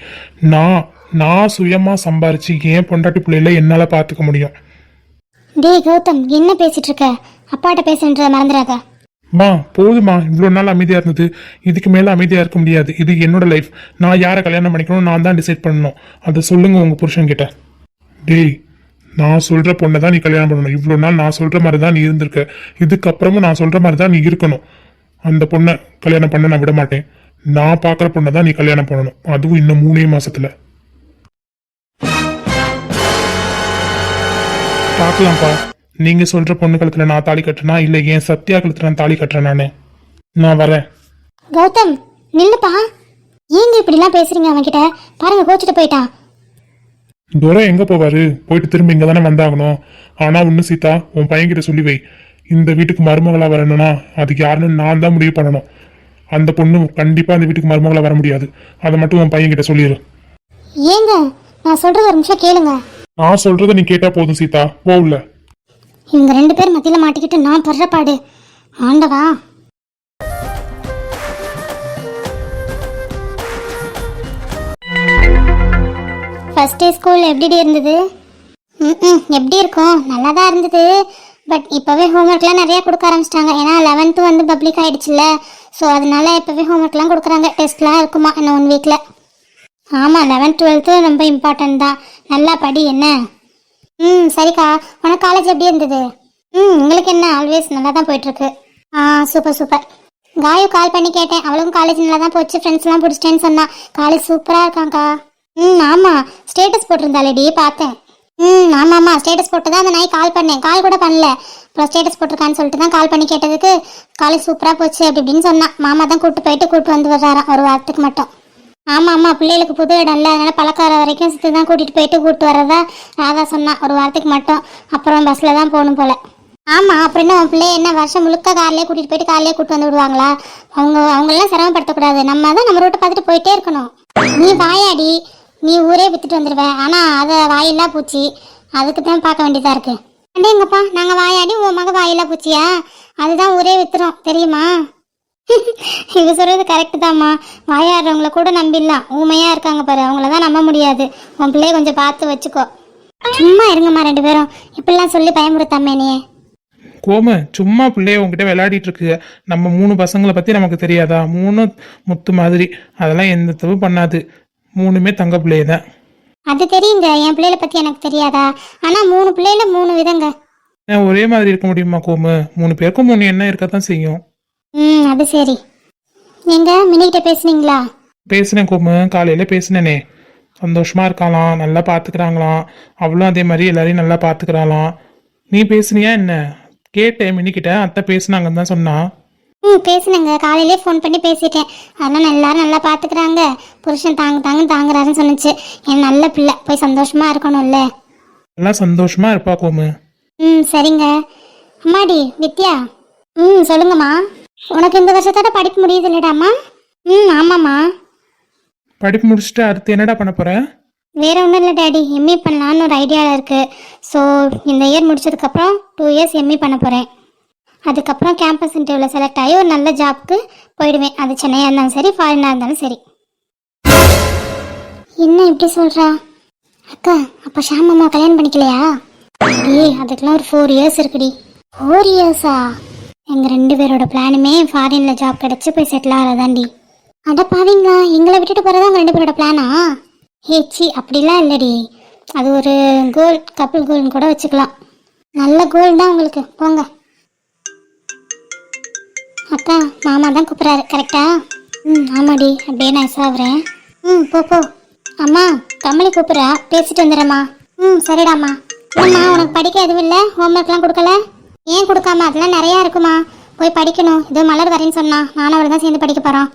நான் சுயமா சம்பாரிச்சு என் பொண்டாட்டி பிள்ளைல என்னால பாத்துக்க முடியும். டேய் கௌதம், என்ன பேசிட்டு இருக்க? அப்பாட்ட பேசுன்ற மறந்துடாத. மா போதுமா, இவ்வளோ நாள் அமைதியா இருந்தது, இதுக்கு மேல அமைதியா இருக்க முடியாது. இது என்னோட லைஃப். நான் யாரை கல்யாணம் பண்ணிக்கணும் நான் தான் டிசைட் பண்ணணும். அதை சொல்லுங்க உங்க புருஷன் கிட்ட. டேய், நான் சொல்ற பொண்ணை தான் நீ கல்யாணம் பண்ணணும். இவ்வளோ நாள் நான் சொல்ற மாதிரி தான் நீ இருந்திருக்க. இதுக்கப்புறமும் நான் சொல்ற மாதிரி தான் நீ இருக்கணும். அந்த பொண்ணை கல்யாணம் பண்ண நான் விட மாட்டேன். நான் பார்க்குற பொண்ணை தான் நீ கல்யாணம் பண்ணணும், அதுவும் இன்னும் 3 மாசத்துல. பார்க்கலாம்ப்பா. நீங்க சொல்ற பொண்ணு கழுத்துல நான் தாலி கட்டுறேனா இல்லை என் சத்யா கழுத்துல நான் தாலி கட்டுறேன். நான் வரேன். கௌதம் நில்லுப்பா, ஏங்க இப்படிலாம் பேசுறீங்க அவன்கிட்ட? பாருங்க கோச்சிட்டு போயிட்டான். துரை எங்க போவாரு? போயிட்டு திரும்ப இங்க தானே வந்தாகணும். ஆனா ஒண்ணு சீதா, உன் பையன்கிட்ட சொல்லி வை, இந்த வீட்டுக்கு மருமகளா வரணும்னா அதுக்கு யாருன்னு நான் தான் முடிவு பண்ணணும். அந்த பொண்ணு கண்டிப்பா அந்த வீட்டுக்கு மருமகளா வர முடியாது. அதை மட்டும் உன் பையன்கிட்ட சொல்லிடு. ஏங்க நான் சொல்றது ஒரு நிமிஷம் கேளுங்க. நான் சொல்றத நீ கேட்டா போதும் சீதா, போகல. இவங்க 2 பேர் மத்தியில மாட்டிக்கிட்டு நான் படுற பாடு. ஆண்டவா. ஃபர்ஸ்ட் டே ஸ்கூல் எப்படி இருந்தது? எப்படி இருக்கும்? நல்லா தான் இருந்தது. பட் இப்போவே ஹோம்ஒர்க்லாம் நிறையா கொடுக்க ஆரம்பிச்சிட்டாங்க. ஏன்னா 11th வந்து பப்ளிக் ஆகிடுச்சுல்ல. ஸோ அதனால இப்போவே ஹோம்ஒர்க்லாம் கொடுக்குறாங்க. டெஸ்ட்லாம் இருக்குமா இன்னும் 1 வீக்கில். ஆமாம், 11th 12th ரொம்ப இம்பார்ட்டன்ட் தான். நல்லா படி என்ன. சரிக்கா. உனக்கு காலேஜ் எப்படி இருந்தது? உங்களுக்கு என்ன, ஆல்வேஸ் நல்லா தான் போயிட்டுருக்கு. Super super. காயு கால் பண்ணி கேட்டேன், அவளுக்கும் காலேஜ் நல்லா தான் போச்சு, ஃப்ரெண்ட்ஸ்லாம் பிடிச்சிட்டேன்னு சொன்னா. காலேஜ் சூப்பராக இருக்காங்க்கா. ஆமாம், ஸ்டேட்டஸ் போட்டிருந்தாலேடி பார்த்தேன். ஆமாம்மா, ஸ்டேட்டஸ் போட்டு தான் அந்த நாய் கால் பண்ணேன். கால் கூட பண்ணல, அப்புறம் ஸ்டேட்டஸ் போட்டிருக்கான்னு சொல்லிட்டு தான் கால் பண்ணி கேட்டதுக்கு காலேஜ் சூப்பராக போச்சு அப்படி இப்படின்னு சொன்னான். மாமா தான் கூப்பிட்டு வந்து வர்றாராம் ஒரு வாரத்துக்கு மட்டும். ஆமாம்மா, பிள்ளைகளுக்கு புது இடம் இல்லை, அதனால பழக்கார வரைக்கும் சுற்றி தான் கூட்டிகிட்டு வரதா ராதா சொன்னான் ஒரு வாரத்துக்கு மட்டும். அப்புறம் பஸ்ஸில் தான் போகணும் போல். ஆமாம், அப்புறம் என்ன உன் பிள்ளை என்ன வருஷம் முழுக்க கார்லேயே கூட்டிகிட்டு போயிட்டு கார்லேயே கூப்பிட்டு வந்து விடுவாங்களா? அவங்களெல்லாம் சிரமப்படுத்தக்கூடாது. நம்ம தான் நம்ம ரூட்டை பார்த்துட்டு போயிட்டே இருக்கணும். நீ வாயாடி, நீ ஊரே வித்துட்டு வந்துடுவேன். ஆனால் அதை வாயில்லா பூச்சி, அதுக்கு தான் பார்க்க வேண்டியதாக இருக்குது. அண்டேங்கப்பா, நாங்கள் வாயாடி உன் மக வாயில்லா பூச்சியா? அதுதான் ஊரே வித்துறோம் தெரியுமா? இது சொல்கிறது கரெக்டு தாம்மா. வாயாடுறவங்கள கூட நம்பிடலாம், ஊமையாக இருக்காங்க பாரு, அவங்கள தான் நம்ப முடியாது. உன் பிள்ளைய கொஞ்சம் பார்த்து வச்சுக்கோ. சும்மா இருங்கம்மா 2 பேரும், இப்படிலாம் சொல்லி பயமுறுத்தாமே நீ. கோமு, சும்மா பிள்ளைய உங்ககிட்ட விளையாடிட்டு இருக்கு. நம்ம 3 பசங்களை பற்றி நமக்கு தெரியாதா? 3 முத்து மாதிரி, அதெல்லாம் எந்த தப்பு பண்ணாது. 3மே தங்க பிள்ளைய தான். அது தெரியுங்க, என் பிள்ளைகளை பற்றி எனக்கு தெரியாதா? ஆனால் 3 பிள்ளைல 3 விதங்க. ஒரே மாதிரி இருக்க முடியுமா கோமு? 3 பேருக்கும் 3 எண்ணம் இருக்கத்தான் செய்யும். அது சரி. எங்க மினிகிட்ட பேசுனீங்களா? பேசினேன் கோமு, காலையில் பேசினேனே. சந்தோஷமா இருக்காளாம், நல்லா பார்த்துக்கிறாங்களாம். அவளும் அதே மாதிரி எல்லாரையும் நல்லா பார்த்துக்கிறாளாம். நீ பேசுனியா என்ன? கேட்டேன் மினிக்கிட்ட, அத்தை பேசுனாங்கன்னு தான் சொன்னா. பேசுனேங்க, காலையிலே ஃபோன் பண்ணி பேசிட்டேன். அதெல்லாம் எல்லாரும் நல்லா பார்த்துக்கிறாங்க, புருஷன் தாங்குறாருன்னு சொன்னிச்சு. என் நல்ல பிள்ளை, போய் சந்தோஷமா இருக்கணும்ல. எல்லாம் சந்தோஷமா இருப்பா கோமு. சரிங்க. அம்மாடி வித்யா. சொல்லுங்கம்மா. உனக்கு இந்த வருஷத்தோட படிப்பு முடியுது இல்லடாம்மா? ஆமாம்மா. படிப்பு முடிச்சுட்டு அடுத்து என்னடா பண்ண போற? வேற ஒன்றும் இல்லை டேடி, எம்இ பண்ணலான்னு ஒரு ஐடியாவில் இருக்குது. ஸோ இந்த இயர் முடிச்சதுக்கப்புறம் 2 இயர்ஸ் எம்இ பண்ண போகிறேன். அதுக்கப்புறம் கேம்பஸ் இன்டர்வியூவில் செலக்ட் ஆகி ஒரு நல்ல ஜாப்க்கு போயிடுவேன். அது சென்னையாக இருந்தாலும் சரி, ஃபாரினாக இருந்தாலும் சரி. என்ன இப்படி சொல்கிறா அக்கா? அப்போ ஷாம் அம்மா கல்யாணம் பண்ணிக்கலையா? அதுக்கெல்லாம் ஒரு 4 இயர்ஸ் இருக்குடி. 4 இயர்ஸா? எங்கள் 2 பேரோட பிளானுமே ஃபாரினில் ஜாப் கிடச்சி போய் செட்டில் ஆகிறதாண்டி. அட பாவீங்களா, எங்களை விட்டுட்டு போகிறதா உங்கள் 2 பேரோட பிளானா? சி அப்படிலாம் இல்லடி, அது ஒரு கோல், கப்பிள் கோல்னு கூட வச்சுக்கலாம். நல்ல கோல் தான் உங்களுக்கு, போங்க. அக்கா, மாமா தான் கூப்பிட்றாரு கரெக்டா? ஆமாடி, அப்படியே நான் சாப்பிட்றேன். போ. அம்மா, கமலி கூப்பிட்றா, பேசிட்டு வந்துடுறேம்மா. சரிடாம்மா. அம்மா, உனக்கு படிக்க எதுவும் இல்லை? ஹோம்ஒர்க்லாம் கொடுக்கல? ஏன் கொடுக்காம? அதெல்லாம் நிறையா இருக்குமா, போய் படிக்கணும். இதோ மலர் வரேன்னு சொன்னா, நானும் அவள் தான் சேர்ந்து படிக்க போகிறோம்.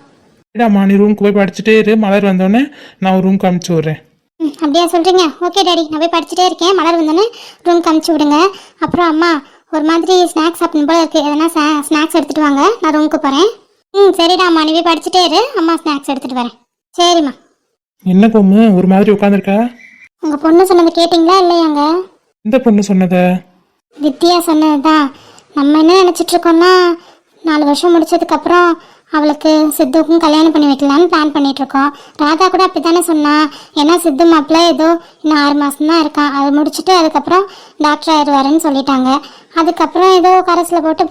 இல்லடாம்மா, நீ ரூமுக்கு போய் படிச்சுட்டே இரு. மலர் வந்தோடனே நான் ஒரு ரூமுக்கு அனுப்பிச்சி விட்றேன். அப்படியா சொல்கிறீங்க? ஓகே டாடி, நான் போய் படிச்சுட்டே இருக்கேன். மலர் வந்தோடனே ரூமுக்கு அனுப்பிச்சி விடுங்க. அப்புறம் அம்மா, ஒரு மாதிரி ஸ்நாக்ஸ் சாப்பிடணும் போல இருக்குது, எதனா ஸ்நாக்ஸ் எடுத்துகிட்டு வாங்க, நான் ரூமுக்கு போகிறேன். சரிடாம்மா, நீ போய் படிச்சுட்டே இரு, அம்மா ஸ்நாக்ஸ் எடுத்துகிட்டு வரேன். சரிம்மா. என்ன கோமு ஒரு மாதிரி உட்காந்துருக்கா? உங்கள் பொண்ணு சொன்னது கேட்டிங்களா இல்லையாங்க? இந்த பொண்ணு சொன்னத? வித்யா சொன்னது தான். நம்ம என்ன நினச்சிட்டு இருக்கோம்னா, 4 வருஷம் முடிச்சதுக்கப்புறம் அவளுக்கு சித்துக்கும் கல்யாணம் பண்ணி வைக்கலான்னு பிளான் பண்ணிகிட்ருக்கோம். ராதா கூட அப்படி தானே சொன்னா. ஏன்னா சித்து மாப்பிள்ள ஏதோ இன்னும் 6 மாதம் தான் இருக்கான், அது முடிச்சுட்டு அதுக்கப்புறம் டாக்டர் ஆயிடுவாருன்னு சொல்லிட்டாங்க. அதுக்கப்புறம் ஏதோ கரஸில் போட்டு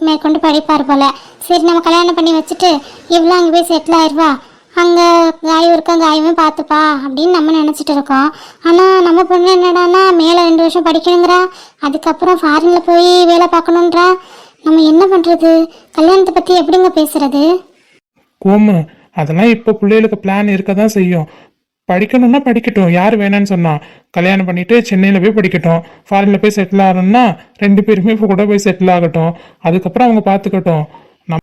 மேற்கொண்டு படிப்பார் போல். சரி, நம்ம கல்யாணம் பண்ணி வச்சுட்டு இவ்வளோ அங்கே போய் செட்டில் ஆயிடுவா, அங்கே காயும் இருக்கோம் காயுமே பார்த்துப்பா அப்படின்னு நம்ம நினச்சிட்டு இருக்கோம். ஆனால் நம்ம பொண்ணு என்னடான்னா மேலே 2 வருஷம் படிக்கணுங்கிறா, அதுக்கப்புறம் ஃபாரினில் போய் வேலை பார்க்கணுன்றா. நம்ம என்ன பண்ணுறது? கல்யாணத்தை பற்றி எப்படிங்க பேசுறது? கோமு, அதெல்லாம் இப்போ பிள்ளைகளுக்கு பிளான் இருக்க தான் செய்யும். படிக்கணும்னா படிக்கட்டும், யார் வேணான்னு சொன்னா? கல்யாணம் பண்ணிட்டு சென்னையில் போய் படிக்கட்டும், ஃபாரினில் போய் செட்டில் ஆகணும்னா 2 பேருமே இப்போ கூட போய் செட்டில் ஆகட்டும், அதுக்கப்புறம் அவங்க பார்த்துக்கட்டும்.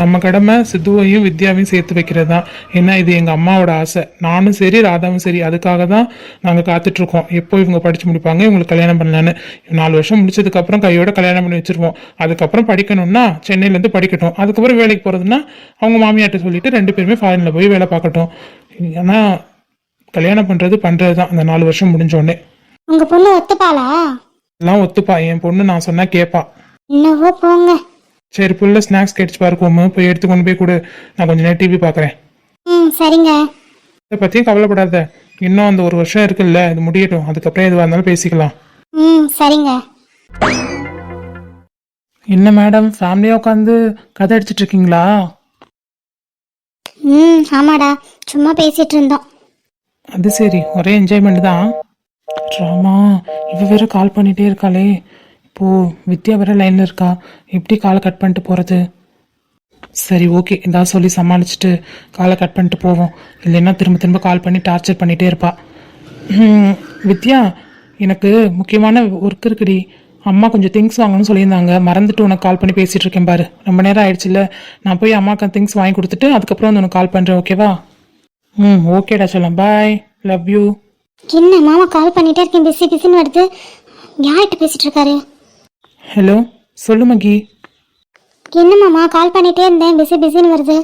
நம்ம கடமை சித்துவையும் வித்யாவையும் சேர்த்து வைக்கிறது தான். ஏன்னா இது எங்கள் அம்மாவோட ஆசை. நானும் சரி ராதாவும் சரி அதுக்காக தான் நாங்கள் காத்துட்ருக்கோம். எப்போ இவங்க படித்து முடிப்பாங்க, இவங்களுக்கு கல்யாணம் பண்ணலான்னு. 4 வருஷம் முடிச்சதுக்கப்புறம் கையோட கல்யாணம் பண்ணி வச்சுருவோம். அதுக்கப்புறம் படிக்கணும்னா சென்னையிலேருந்து படிக்கட்டும், அதுக்கப்புறம் வேலைக்கு போகிறதுனா அவங்க மாமியார்ட்ட சொல்லிட்டு 2 பேருமே ஃபாரினில் போய் வேலை பார்க்கட்டும். ஏன்னா கல்யாணம் பண்ணுறது தான் அந்த 4 வருஷம் முடிஞ்சோடனே. உங்கள் பொண்ணு ஒத்துப்பாளா? எல்லாம் ஒத்துப்பா, என் பொண்ணு நான் சொன்னால் கேட்பா. என்னவோ போங்க. சரி, புள்ள ஸ்நாக்ஸ் கேட்டுச்சு பாருக்கோமு, போய் எடுத்து கொண்டு போய் கொடு, நான் கொஞ்ச நேரம் டிவி பார்க்குறேன். சரிங்க. இதை பற்றியும் கவலைப்படாத, இன்னும் அந்த 1 வருஷம் இருக்குல்ல, இது முடியட்டும், அதுக்கப்புறம் எதுவாக இருந்தாலும் பேசிக்கலாம். சரிங்க. என்ன மேடம், ஃபேமிலியாக உட்காந்து கதை அடிச்சிட்டு இருக்கீங்களா? ஆமாடா, சும்மா பேசிட்டு இருந்தோம். அது சரி, ஒரே என்ஜாய்மெண்ட் தான். ராமா, இவ வேற கால் பண்ணிகிட்டே இருக்காளே. இப்போது வித்யா வேற லைனில் இருக்கா, எப்படி காலை கட் பண்ணிட்டு போகிறது? சரி ஓகே, ஏதாவது சொல்லி சமாளிச்சுட்டு காலை கட் பண்ணிட்டு போவோம். இல்லைன்னா திரும்ப திரும்ப கால் பண்ணி டார்ச்சர் பண்ணிகிட்டே இருப்பா. வித்யா, எனக்கு முக்கியமான ஒர்க் இருக்குடி. அம்மா கொஞ்சம் திங்ஸ் வாங்கணும்னு சொல்லியிருந்தாங்க, மறந்துட்டு உனக்கு கால் பண்ணி பேசிகிட்டு இருக்கேன் பாரு. ரொம்ப நேரம் ஆயிடுச்சுல்ல, நான் போய் அம்மாவுக்கு திங்ஸ் வாங்கி கொடுத்துட்டு அதுக்கப்புறம் வந்து உனக்கு கால் பண்ணுறேன், ஓகேவா? ஓகேடா சொல்லலாம், பாய், லவ் யூ. என்ன மாமா கால் பண்ணிட்டே இருக்கேன், பிஸின்னு வருது. யார்கிட்ட பேசிட்டு இருக்காரு? ஹலோ, சொல்லு மகி. என்ன மாமா கால் பண்ணிட்டே இருந்தேன், பிஸின்னு வருது.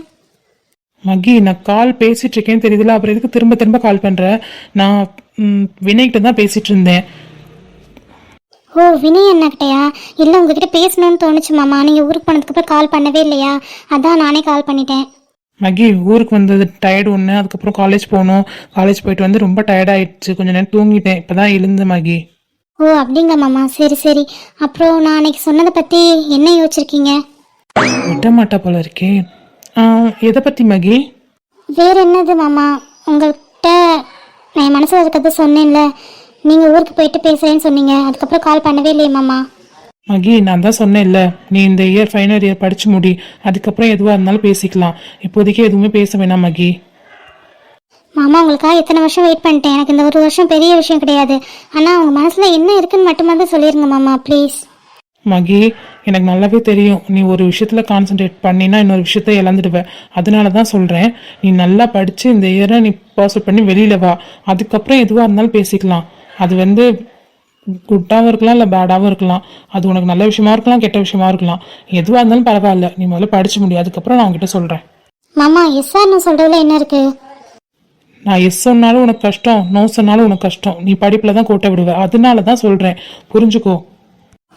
மகி, நான் கால் பேசிட்டு இருக்கேன்னு தெரியுதுல, அப்புறம் எதுக்கு திரும்ப திரும்ப கால் பண்ற? நான் வினய்கிட்ட தான் பேசிட்டு இருந்தேன். ஓ, வினய் அண்ணாக்கிட்டயா? இல்லை, உங்ககிட்ட பேசணும்னு தோணுச்சு மாமா. நீங்கள் ஊருக்கு போனதுக்கப்புறம் கால் பண்ணவே இல்லையா, அதான் நானே கால் பண்ணிட்டேன். மகி, ஊருக்கு வந்தது டயர்டு ஒன்று, அதுக்கப்புறம் காலேஜ் போகணும். காலேஜ் போயிட்டு வந்து ரொம்ப டயர்டாயிடுச்சு, கொஞ்சம் நேரம் தூங்கிட்டேன், இப்போ தான் எழுந்து மகி. ஓ அப்படிங்க மாமா, சரி. அப்புறம் நான் அன்னைக்கு சொன்னதை பற்றி என்ன யோசிச்சிருக்கீங்க? விட மாட்டா போல இருக்கே. எதை பற்றி மகி? வேற என்னது மாமா, உங்கள்கிட்ட நான் என் மனசில் இருக்கிறத சொன்னேன்ல, நீங்கள் ஊருக்கு போயிட்டு பேசுகிறேன்னு சொன்னீங்க, அதுக்கப்புறம் கால் பண்ணவே இல்லையே மாமா. மகி, நான் தான் சொன்னேன்ல, நீ இந்த இயர் ஃபைனல் இயர் படிச்சு முடி, அதுக்கப்புறம் எதுவாக இருந்தாலும் பேசிக்கலாம், இப்போதைக்கு எதுவுமே பேச வேணாம் மகி. மாமா, உங்களுக்காக எத்தனை வருஷம் வெயிட் பண்ணிட்டேன், எனக்கு இந்த 1 வருஷம் பெரிய விஷயம் கிடையாது. ஆனால் உங்கள் மனசில் என்ன இருக்குன்னு மட்டுமாதிரி சொல்லிடுங்க மாமா, ப்ளீஸ். மகி, எனக்கு நல்லாவே தெரியும், நீ ஒரு விஷயத்தில் கான்சென்ட்ரேட் பண்ணினா இன்னொரு விஷயத்த இழந்துடுவேன். அதனால தான் சொல்கிறேன், நீ நல்லா படித்து இந்த இயரை நீ பாஸ் பண்ணி வெளியில் வா, அதுக்கப்புறம் எதுவாக இருந்தாலும் பேசிக்கலாம். அது வந்து குட்டாகவும் இருக்கலாம், இல்லை பேடாகவும் இருக்கலாம். அது உனக்கு நல்ல விஷயமா இருக்கலாம், கெட்ட விஷயமா இருக்கலாம். எதுவாக இருந்தாலும் பரவாயில்ல, நீ முதல்ல படிச்சு முடியும், அதுக்கப்புறம் நான் உங்ககிட்ட சொல்கிறேன். மாமா, எஸ் சார் நான் சொல்கிறதுல என்ன இருக்குது? நான் எஸ் சொன்னாலும் உனக்கு கஷ்டம், நோ சொன்னாலும் உனக்கு கஷ்டம். நீ படிப்பில் தான் கோட்டை விடுவேன், அதனால தான் சொல்கிறேன், புரிஞ்சுக்கோ.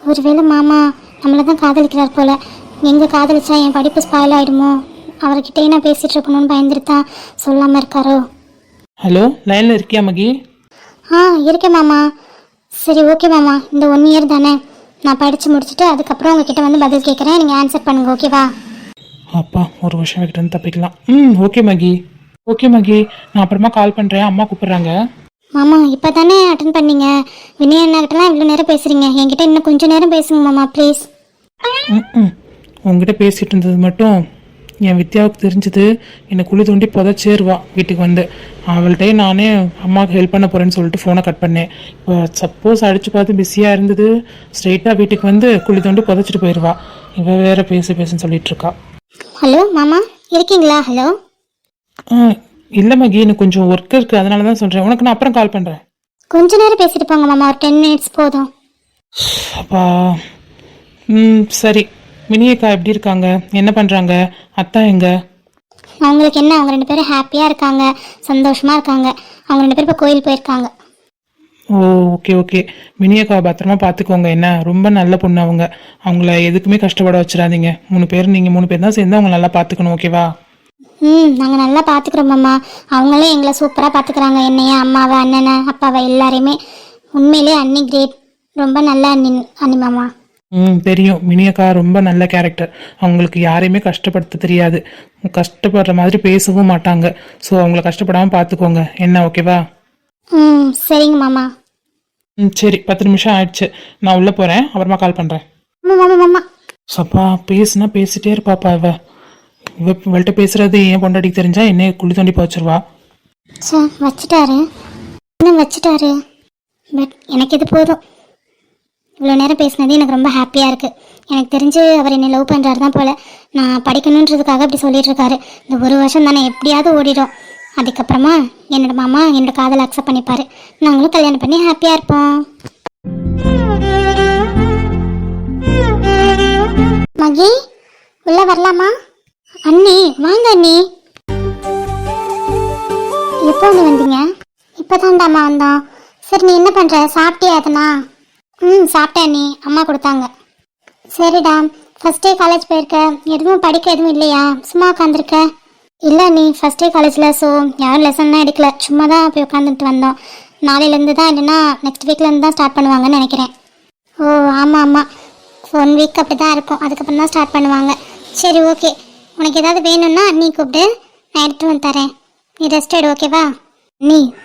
ஒருவேளை மாமா நம்மளை தான் காதலிக்கிறார் போல. எங்கே காதலிச்சா என் படிப்பு ஸ்பாயில் ஆகிடுமோ, அவர்கிட்டயே நான் பேசிகிட்டு இருக்கணும்னு பயந்துட்டு தான் சொல்லாமல் இருக்காரோ. ஹலோ, லைனில் இருக்கியா மகி? இருக்கேன் மாமா. சரி ஓகே மாமா, இந்த 1 இயர் தானே, நான் படித்து முடிச்சுட்டு அதுக்கப்புறம் உங்ககிட்ட வந்து பதில் கேட்குறேன், நீங்கள் ஆன்சர் பண்ணுங்கள், ஓகேவா? அப்பா, 1 வருஷம் கிட்ட வந்து தப்பிக்கலாம். ஓகே மகி, ஓகே மகி, நான் அப்புறமா கால் பண்ணுறேன், அம்மா கூப்பிட்றாங்க. மாமா, இப்போ தானே அட்டன் பண்ணீங்க, வினய் அண்ணாக்கிட்டலாம் இவ்வளோ நேரம் பேசுகிறீங்க, என்கிட்ட இன்னும் கொஞ்சம் நேரம் பேசுங்க மாமா ப்ளீஸ். உங்ககிட்ட பேசிகிட்டு இருந்தது மட்டும் என் வித்யாவுக்கு தெரிஞ்சது, என்னை குழி தோண்டி புதைச்சேருவா வீட்டுக்கு வந்து. அவள்கிட்டே நானே அம்மாவுக்கு ஹெல்ப் பண்ண போகிறேன்னு சொல்லிட்டு ஃபோனை கட் பண்ணேன். இப்போ சப்போஸ் அடித்து பார்த்து பிஸியாக இருந்தது, ஸ்ட்ரெயிட்டாக வீட்டுக்கு வந்து குழி தோண்டி புதைச்சிட்டு போயிடுவா. இவ வேற பேசுன்னு சொல்லிட்டு இருக்கா. ஹலோ மாமா, இருக்கீங்களா? ஹலோ. இல்லை மகி, எனக்கு கொஞ்சம் ஒர்க் இருக்குது, அதனால தான் சொல்கிறேன். உனக்கு நான் அப்புறம் கால் பண்ணுறேன். கொஞ்ச நேரம் பேசிட்டு போங்க மாமா, ஒரு 10 மினிட்ஸ் போதும். அப்பா, சரி. மினியக்கா எப்படி இருக்காங்க, என்ன பண்ணுறாங்க, அத்தா எங்க? அவங்களுக்கு என்ன, அவங்க 2 பேரும் ஹாப்பியாக இருக்காங்க, சந்தோஷமாக இருக்காங்க. அவங்க 2 பேரும் இப்போ கோயில் போயிருக்காங்க. ஓ ஓகே. மினியக்கா பத்திரமா பார்த்துக்கோங்க. என்ன, ரொம்ப நல்ல பொண்ணு அவங்க. அவங்கள எதுக்குமே கஷ்டப்பட வச்சிடாதீங்க. 3 பேர், நீங்கள் 3 பேர் தான் சேர்ந்து அவங்க நல்லா பார்த்துக்கணும், ஓகேவா? நாங்கள் நல்லா பார்த்துக்குறோம் மாமா. அவங்களே எங்களை சூப்பராக பார்த்துக்குறாங்க, என்னைய, அம்மாவை, அண்ணனை, அப்பாவை, எல்லாரையுமே. உண்மையிலே அண்ணி கிரேட், ரொம்ப நல்ல அண்ணி மாமா. தெரியும். மினியக்கா ரொம்ப நல்ல கேரக்டர். அவங்களுக்கு யாரையுமே கஷ்டப்படுத்த தெரியாது. கஷ்டப்படுற மாதிரி பேசவும் மாட்டாங்க. ஸோ அவங்கள கஷ்டப்படாமல் பார்த்துக்கோங்க. என்ன, ஓகேவா? ம் சரிங்க மாமா. சரி, 10 நிமிஷம் ஆயிடுச்சு. நான் உள்ளே போகிறேன், அப்புறமா கால் பண்ணுறேன். மாமா மாமா மாமா. சப்பா, பேசுனா பேசிட்டே இருப்பாப்பா இவள்கிட்ட பேசுறது என் பொண்டாட்டிக்கு தெரிஞ்சா என்னைய குழி தோண்டி போச்சிருவா. சே வச்சுட்டாரு, இன்னும் வச்சுட்டாரு. பட் எனக்கு இது போதும். இவ்வளோ நேரம் பேசினது எனக்கு ரொம்ப ஹாப்பியாக இருக்குது. எனக்கு தெரிஞ்சு அவர் என்னை லவ் பண்ணுறாரு தான் போல். நான் படிக்கணுன்றதுக்காக அப்படி சொல்லிட்டு இருக்காரு. இந்த ஒரு வருஷம் தானே எப்படியாவது ஓடிடும். அதுக்கப்புறமா என்னோட மாமா என்னோட காதலை அக்செப்ட் பண்ணிப்பார். நாங்களும் கல்யாணம் பண்ணி ஹாப்பியாக இருப்போம். மகி உள்ள வரலாமா? அண்ணி வாங்க அண்ணி. எப்போ வந்து வந்தீங்க? இப்போதான்டாம்மா வந்தோம். சரி நீ என்ன பண்ணுற, சாப்பிட்டியா அதனா? சாப்பிட்டேன் அண்ணி, அம்மா கொடுத்தாங்க. சரிடா, ஃபஸ்ட் டே காலேஜ் போயிருக்க, எதுவும் படிக்க எதுவும் இல்லையா? சும்மா உட்காந்துருக்க? இல்லை நீ ஃபஸ்ட் டே காலேஜில், ஸோ யாரும் லெசன்லாம் எடுக்கல, சும்மா தான் போய் உட்காந்துட்டு வந்தோம். நாளையிலேருந்து தான், இல்லைன்னா நெக்ஸ்ட் வீக்லேருந்து தான் ஸ்டார்ட் பண்ணுவாங்கன்னு நினைக்கிறேன். ஓ ஆமாம் ஆமாம், 1 வீக் அப்படி தான் இருக்கும், அதுக்கப்புறம் தான் ஸ்டார்ட் பண்ணுவாங்க. சரி ஓகே, உனக்கு ஏதாவது வேணும்னா நீ கூப்பிடு, நான் எடுத்து வந்து தரேன். நீ ரெஸ்ட் எடு, ஓகேவா?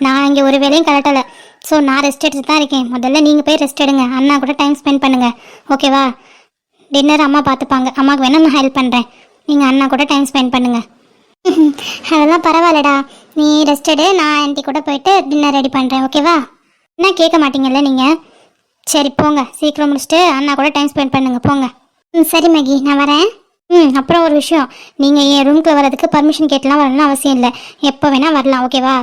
நான் இங்கே ஒரு வேலையும் கலட்டலை, ஸோ நான் ரெஸ்ட் எடுத்து தான் இருக்கேன். முதல்ல நீங்கள் போய் ரெஸ்ட் எடுங்க, அண்ணா கூட டைம் ஸ்பெண்ட் பண்ணுங்கள், ஓகேவா? டின்னர் அம்மா பார்த்துப்பாங்க, அம்மாவுக்கு வேணால் நான் ஹெல்ப் பண்ணுறேன். நீங்கள் அண்ணா கூட டைம் ஸ்பெண்ட் பண்ணுங்கள். அதெல்லாம் பரவாயில்லடா, நீ ரெஸ்ட் எடு, நான் ஆன்ட்டி கூட போயிட்டு டின்னர் ரெடி பண்ணுறேன், ஓகேவா? என்ன கேட்க மாட்டீங்கல்ல நீங்கள்? சரி போங்க, சீக்கிரம் முடிச்சுட்டு அண்ணா கூட டைம் ஸ்பெண்ட் பண்ணுங்கள், போங்க. சரி மேகி, நான் வரேன். அப்புறம் ஒரு விஷயம், நீங்கள் என் ரூமுக்கு வரதுக்கு பர்மிஷன் கேட்டலாம் வரணும்னு அவசியம் இல்லை. எப்போ வேணால் வரலாம், ஓகேவா?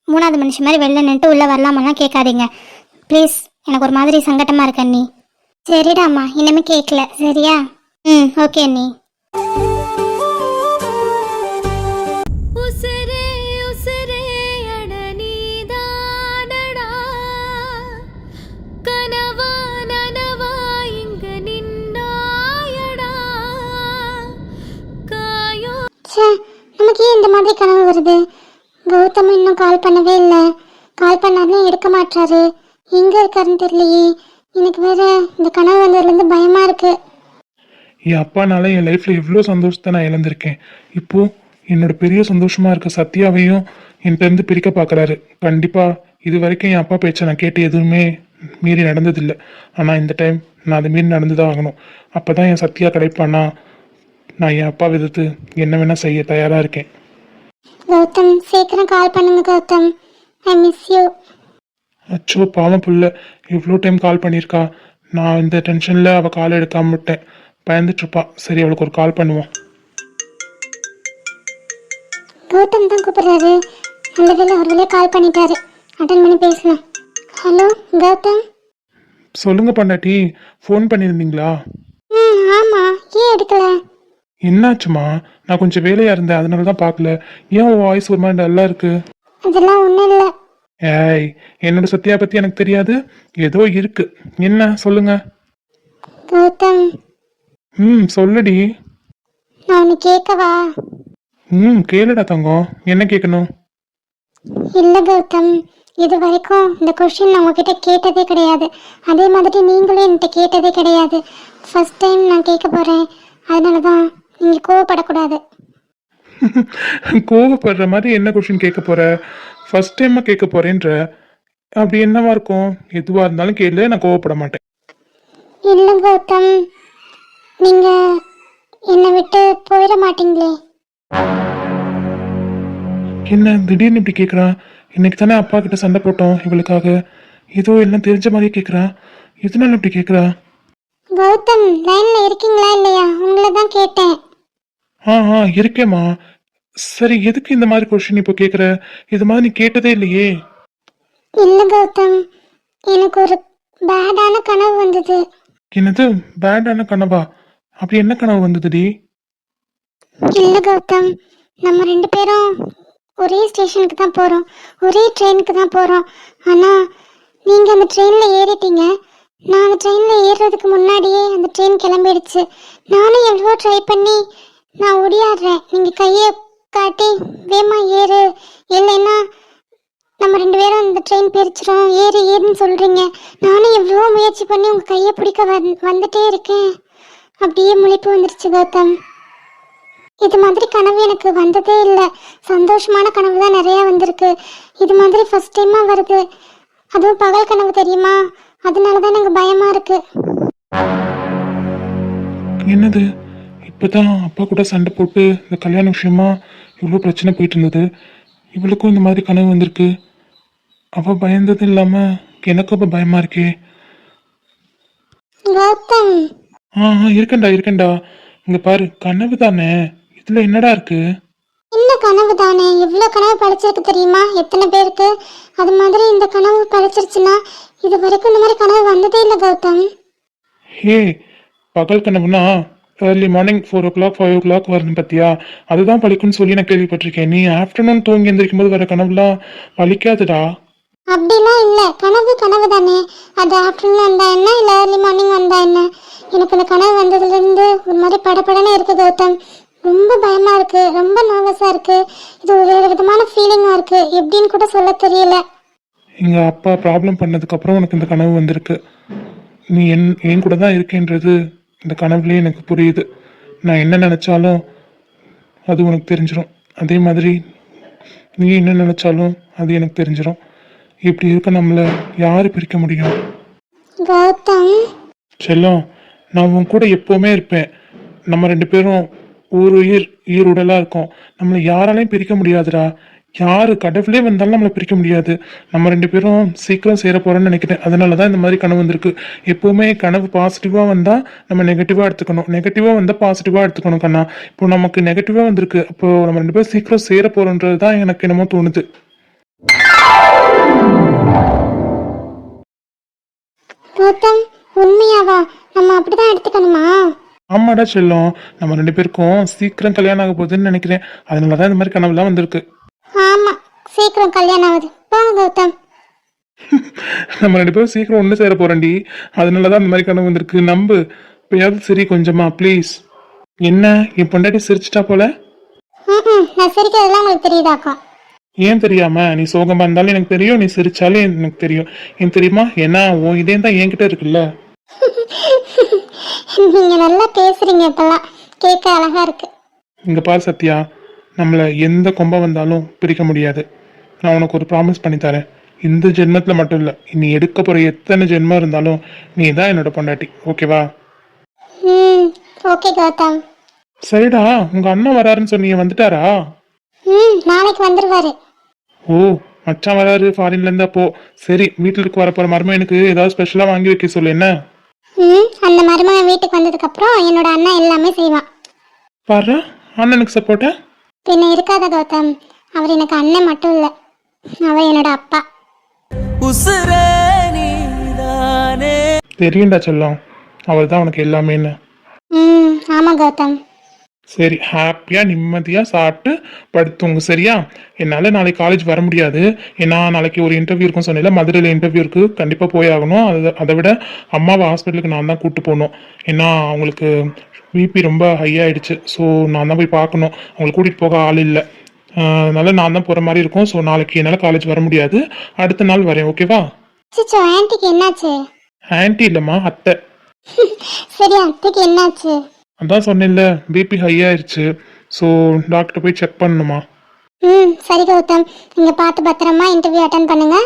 3வது மனுஷன் மாதிரி வெளில நின்றுட்டு உள்ளே வரலாமெல்லாம் கேட்காதீங்க ப்ளீஸ். எனக்கு ஒரு மாதிரி சங்கட்டமாக இருக்கு அண்ணி. சரிடாம்மா, இன்னமே கேட்கல, சரியா? ஓகே அண்ணி. நமக்கு ஏன் இந்த மாதிரி கனவு வருது? கௌதம் இன்னும் கால் பண்ணவே இல்லை. கால் பண்ணாருன்னா எடுக்க மாட்டாரு. எங்க இருக்காருன்னு தெரியலையே. எனக்கு வேற இந்த கனவு வந்ததுலேருந்து பயமா இருக்கு. என் அப்பானால என் லைஃப்ல எவ்வளோ சந்தோஷத்தை நான் இழந்திருக்கேன். இப்போ என்னோட பெரிய சந்தோஷமா இருக்க சத்யாவையும் என்கிட்ட இருந்து பிரிக்க பார்க்குறாரு. கண்டிப்பா இது வரைக்கும் என் அப்பா பேச்சை நான் கேட்டு எதுவுமே மீறி நடந்ததில்லை. ஆனால் இந்த டைம் நான் அதை மீறி நடந்துதான் ஆகணும். அப்பதான் என் சத்யா கிடைப்பானா. நான் என் அப்பா விதத்து என்ன வேணா செய்ய தயாரா இருக்கேன். கௌதம் சீக்கிரம் கால் பண்ணுங்க கௌதம், ஐ மிஸ் யூ. அச்சோ பாவம் புள்ள, இவ்வளோ டைம் கால் பண்ணியிருக்கா. நான் இந்த டென்ஷனில் அவள் கால் எடுக்காம விட்டேன். பயந்துட்டுருப்பா. சரி அவளுக்கு ஒரு கால் பண்ணுவோம். கௌதம் தான் கூப்பிடுறாரு. நல்ல வேளை ஒரு வேலையை கால் பண்ணிட்டாரு. அட்டன் பண்ணி பேசலாம். ஹலோ கௌதம். சொல்லுங்க பண்ணாட்டி, ஃபோன் பண்ணியிருந்தீங்களா? ஆமாம், ஏன் எடுக்கல? என்னாச்சுமா? நான் கொஞ்சம் வேலையாக இருந்தேன், அதனால தான் பார்க்கல. ஏன் உன் வாய்ஸ் ஒரு மாதிரி நல்லா இருக்கு? அதெல்லாம் ஒன்றும் இல்லை. ஏய், என்னோட சத்யா பற்றி எனக்கு தெரியாது. ஏதோ இருக்கு. என்ன சொல்லுங்க. கௌதம் சொல்லுடி. நான் ஒன்று கேட்கவா? கேளுடா தங்கம், என்ன கேட்கணும்? இல்லை கௌதம், இது வரைக்கும் இந்த கொஸ்டின் நான் உங்ககிட்ட கேட்டதே கிடையாது. அதே மாதிரி நீங்களும் என்கிட்ட கேட்டதே கிடையாது. ஃபர்ஸ்ட் டைம் நான் கேட்க போகிறேன். அதனால தான் நீங்கள் கோவப்படக்கூடாது. கோவப்படுற மாதிரி என்ன கொஸ்டின் கேட்க போற? ஃபர்ஸ்ட் டைமா கேட்க போறேன்ற. அப்படி என்னவா இருக்கும்? எதுவாக இருந்தாலும் கேளு, நான் கோவப்பட மாட்டேன். இல்லை கௌதம், நீங்கள் என்னை விட்டு போயிட மாட்டீங்களே? என்ன திடீர்னு இப்படி கேட்குறான்? இன்னைக்கு தானே அப்பா கிட்ட சண்டை போட்டோம் இவளுக்காக. ஏதோ எல்லாம் தெரிஞ்ச மாதிரியே கேட்குறான். எதனால இப்படி கேட்குறா? கௌதம் லைன்ல இருக்கீங்களா இல்லையா? உங்களை தான் கேட்டேன். இருக்கேம்மா. சரி, எதுக்கு இந்த மாதிரி கொஸ்டின் இப்போ கேட்குற? இது மாதிரி நீ கேட்டதே இல்லையே. இல்லை கௌதம், எனக்கு ஒரு பேடான கனவு வந்தது. என்னது பேடான கனவா? அப்படி என்ன கனவு வந்ததுடி? இல்லை கௌதம், நம்ம 2 பேரும் ஒரே ஸ்டேஷனுக்கு தான் போகிறோம், ஒரே ட்ரெயினுக்கு தான் போகிறோம். ஆனால் நீங்கள் அந்த ட்ரெயினில் ஏறிட்டீங்க. நான் அந்த ட்ரெயினில் ஏறுறதுக்கு முன்னாடியே அந்த ட்ரெயின் கிளம்பிடுச்சு. நானும் எவ்வளோ ட்ரை பண்ணி நான் ஓடியாடுறேன். நீங்கள் கையை காட்டி வேமா ஏறு, இல்லைன்னா நம்ம 2 பேரும் இந்த ட்ரெயின் பிரிச்சிரும் ஏறுன்னு சொல்றீங்க. நானும் எவ்வளோ முயற்சி பண்ணி உங்க கையை பிடிக்க வந்துட்டே இருக்கேன். அப்படியே முழிப்பு வந்துருச்சு கௌதம். இது மாதிரி கனவு எனக்கு வந்ததே இல்லை. சந்தோஷமான கனவு தான் நிறைய வந்திருக்கு. இது மாதிரி ஃபர்ஸ்ட் டைமா வருது. அதுவும் பகல் கனவு தெரியுமா? அதனால தான் எனக்கு பயமா இருக்கு. என்னது இப்பதான் அப்பா கூட சண்டை போட்டு இந்த கல்யாண விஷயமா இவ்வளோ பிரச்சனை போயிட்டு இருந்தது. இவளுக்கும் இந்த மாதிரி கனவு வந்திருக்கு. அவ பயந்தது இல்லாம எனக்கும் அப்ப பயமா இருக்கே. கௌதம், இருக்கேன்டா. இங்க பாரு, கனவு தானே, இதுல என்னடா இருக்கு? என்ன கனவு தானே? எவ்வளோ கனவு படைச்சிருக்கு தெரியுமா எத்தனை பேருக்கு? அது மாதிரி இந்த கனவு படைச்சிருச்சுன்னா இது வரைக்கும் இந்த மாதிரி கனவு வந்ததே இல்லை கௌதம். ஹே, பகல் கனவுனா ஏர்லி மார்னிங் 4 o'clock 5 o'clock வருது பத்தியா, அதுதான் பழிக்கும்னு சொல்லி நான் கேள்விப்பட்டிருக்கேன். நீ ஆஃப்டர்நூன் தூங்கி எந்திரிக்கும் போது வர கனவுலாம் பழிக்காதுடா. அப்படிலாம் இல்லை, கனவு கனவு தானே. அது ஆஃப்டர்நூன் வந்தா என்ன, இல்லை ஏர்லி மார்னிங் வந்தா என்ன? எனக்கு இந்த கனவு வந்ததுலேருந்து ஒரு மாதிரி படப்படன்னு இருக்கு கௌதம். ரொம்ப பயமா இருக்கு, ரொம்ப நர்வஸா இருக்கு. இது ஒரு விதமான ஃபீலிங்கா இருக்கு, எப்படின்னு கூட சொல்ல தெரியல. எங்க அப்பா ப்ராப்ளம் பண்ணதுக்கு அப்புறம் உனக்கு இந்த கனவு வந்திருக்கு. நீ என் கூட தான் இருக்கேன்றது இந்த கனவுலயே எனக்கு புரியுது. நான் என்ன நினைச்சாலும் அது உனக்கு தெரிஞ்சிடும். அதே மாதிரி நீ என்ன நினைச்சாலும் அது எனக்கு தெரிஞ்சிடும். இப்படி இருக்க நம்மள யாரு பிரிக்க முடியும்? கௌதம், செல்லம், நான் உன் கூட எப்பவுமே இருப்பேன். நம்ம 2 பேரும் ஒரு ஈருடலா இருக்கோம். நம்மளை யாராலையும் பிரிக்க முடியாதுடா. யாரு கடவுளே வந்தாலும் நம்மளை பிரிக்க முடியாது. நம்ம 2 பேரும் சீக்கிரம் சேர போறோம்னு நினைக்கிறேன். அதனாலதான் இந்த மாதிரி கனவு வந்திருக்கு. எப்பவுமே கனவு பாசிட்டிவா வந்தா நம்ம நெகட்டிவா எடுத்துக்கணும், நெகட்டிவா வந்தா பாசிட்டிவா எடுத்துக்கணும் கண்ணா. இப்போ நமக்கு நெகட்டிவா வந்திருக்கு, அப்போ நம்ம 2 பேரும் சீக்கிரம் சேர போறோன்றதுதான் எனக்கு என்னமோ தோணுது. கௌதம், உண்மையாவா? நம்ம அப்படிதான் எடுத்துக்கணுமா? ஆமாடா செல்லம், நம்ம 2 பேருக்கும் சீக்கிரம் கல்யாணம் ஆக போகுதுன்னு நினைக்கிறேன். அதனாலதான் இந்த மாதிரி கனவுலாம் வந்திருக்கு. ஆமா, சீக்கிரம் கல்யாணம் ஆகுது. போங்க கௌதம். நம்ம 2 பேரும் சீக்கிரம் ஒண்ணு சேர போறோம்டி. அதனாலதான் இந்த மாதிரி கனவு வந்திருக்கு. நம்பு இப்பயாவது சரி, கொஞ்சமா ப்ளீஸ். என்ன, என் பொண்டாட்டி சிரிச்சிட்டா போல? நான் சிரிக்கிறதெல்லாம் உங்களுக்கு தெரியுதாக்கா? ஏன் தெரியாம? நீ சோகமா இருந்தாலும் எனக்கு தெரியும், நீ சிரிச்சாலே எனக்கு தெரியும். ஏன் தெரியுமா? ஏன்னா உன் இதே தான் என்கிட்ட இருக்குல்ல. நீங்க நல்லா பேசுறீங்க, இப்பெல்லாம் கேட்க அழகா இருக்கு. இங்க பாரு சத்யா, நம்மள எந்த கொம்பை வந்தாலும் பிரிக்க முடியாது. நான் உனக்கு ஒரு ப்ராமிஸ் பண்ணி தரேன். இந்த ஜென்மத்துல மட்டும் இல்ல, நீ எடுக்க போற எத்தனை ஜென்மம் இருந்தாலும் நீ தான் என்னோட பொண்டாட்டி. ஓகேவா? ஓகே கௌதம். சரிடா, உங்க அண்ணன் வராருன்னு சொன்னீங்க, வந்துட்டாரா? நாளைக்கு வந்துருவாரு. ஓ, மச்சான் வராரு ஃபாரின்ல இருந்து. அப்போ சரி, வீட்டுக்கு வரப்போற மருமகனுக்கு ஏதாவது ஸ்பெஷலா வாங்கி வைக்க சொல்லு. என்ன? அந்த மருமகன் வீட்டுக்கு வந்ததுக்கு அப்புறம் என்னோட அண்ணன் எல்லாமே செய்வான். பாரு, அண்ணனுக்கு சப்போர்ட்டா பின்ன இருக்காத கௌதம். அவர் எனக்கு அண்ணன் மட்டும் இல்ல, அவர் என்னோட அப்பா. தெரியும்டா செல்லம், அவர் தான் உனக்கு எல்லாமேன்னு. ஆமா கௌதம். சரி, ஹாப்பியா நிம்மதியா சாப்பிட்டு படுத்துங்க, சரியா? என்னால நாளைக்கு காலேஜ் வர முடியாது. ஏன்னா நாளைக்கு ஒரு இன்டர்வியூ இருக்கும் சொன்னேன்ல, மதுரையில் இன்டர்வியூ இருக்கு, கண்டிப்பா போய் ஆகணும். அதை விட அம்மாவை ஹாஸ்பிட்டலுக்கு நான் தான் கூப்பிட்டு போகணும். ஏன்னா அவங்களுக்கு பிபி ரொம்ப ஹை ஆயிடுச்சு. ஸோ நான் தான் போய் பார்க்கணும். அவங்களை கூட்டிட்டு போக ஆள் இல்லை. அதனால நான் தான் போற மாதிரி இருக்கும். ஸோ நாளைக்கு என்னால் காலேஜ் வர முடியாது. அடுத்த நாள் வரேன், ஓகேவா? ஆன்ட்டிக்கு என்னாச்சு? ஆன்ட்டி இல்லம்மா, அத்தை. சரி, அத்தைக்கு என்னாச்சு? அதான் சொன்னேன்ல, பிபி ஹை ஆயிடுச்சு. ஸோ டாக்டர் போய் செக் பண்ணணுமா. சரி கௌதம், நீங்க பார்த்து பத்திரமா இன்டர்வியூ அட்டன் பண்ணுங்க.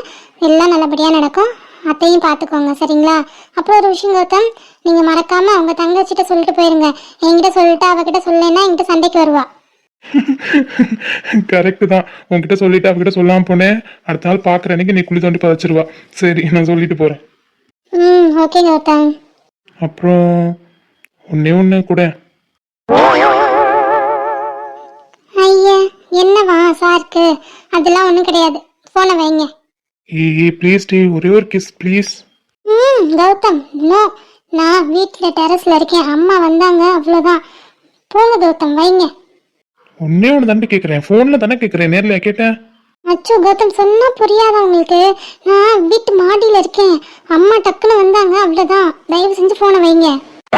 எல்லாம் நல்லபடியா நடக்கும். அத்தையும் பார்த்துக்கோங்க, சரிங்களா? அப்புறம் ஒரு விஷயம் கௌதம், நீங்க மறக்காம அவங்க தங்கச்சிட்ட சொல்லிட்டு போயிருங்க. என்கிட்ட சொல்லிட்டு அவகிட்ட சொல்லலைன்னா என்கிட்ட சண்டைக்கு வருவா. கரெக்டு தான், உங்ககிட்ட சொல்லிட்டு அவகிட்ட சொல்லாம போனேன். அடுத்த நாள் பாக்குற அன்னைக்கு நீ குழி தோண்டி பதச்சிருவா. சரி, நான் சொல்லிட்டு போறேன். ஓகே கௌதம். அப்புறம் ஒண்ணு கூட. ஐயா, என்னவா சாருக்கு? அதெல்லாம் ஒண்ணும் கிடையாது, போனை வைங்க. ப்ளீஸ் டி, ஒரே ஒரு கிஸ் ப்ளீஸ். கௌதம், நோ. நான் வீட்டில் டெரஸ்ல இருக்கேன், அம்மா வந்தாங்க, அவ்வளோதான். போங்க கௌதம், வைங்க. ஒன்னே ஒன்று தானே கேட்குறேன், ஃபோனில் தானே கேட்குறேன், நேரில் கேட்டேன். அச்சோ கௌதம், சொன்னா புரியாதா உங்களுக்கு? நான் வீட்டு மாடியில் இருக்கேன், அம்மா டக்குன்னு வந்தாங்க, அவ்வளோதான். தயவு செஞ்சு போனை வைங்க.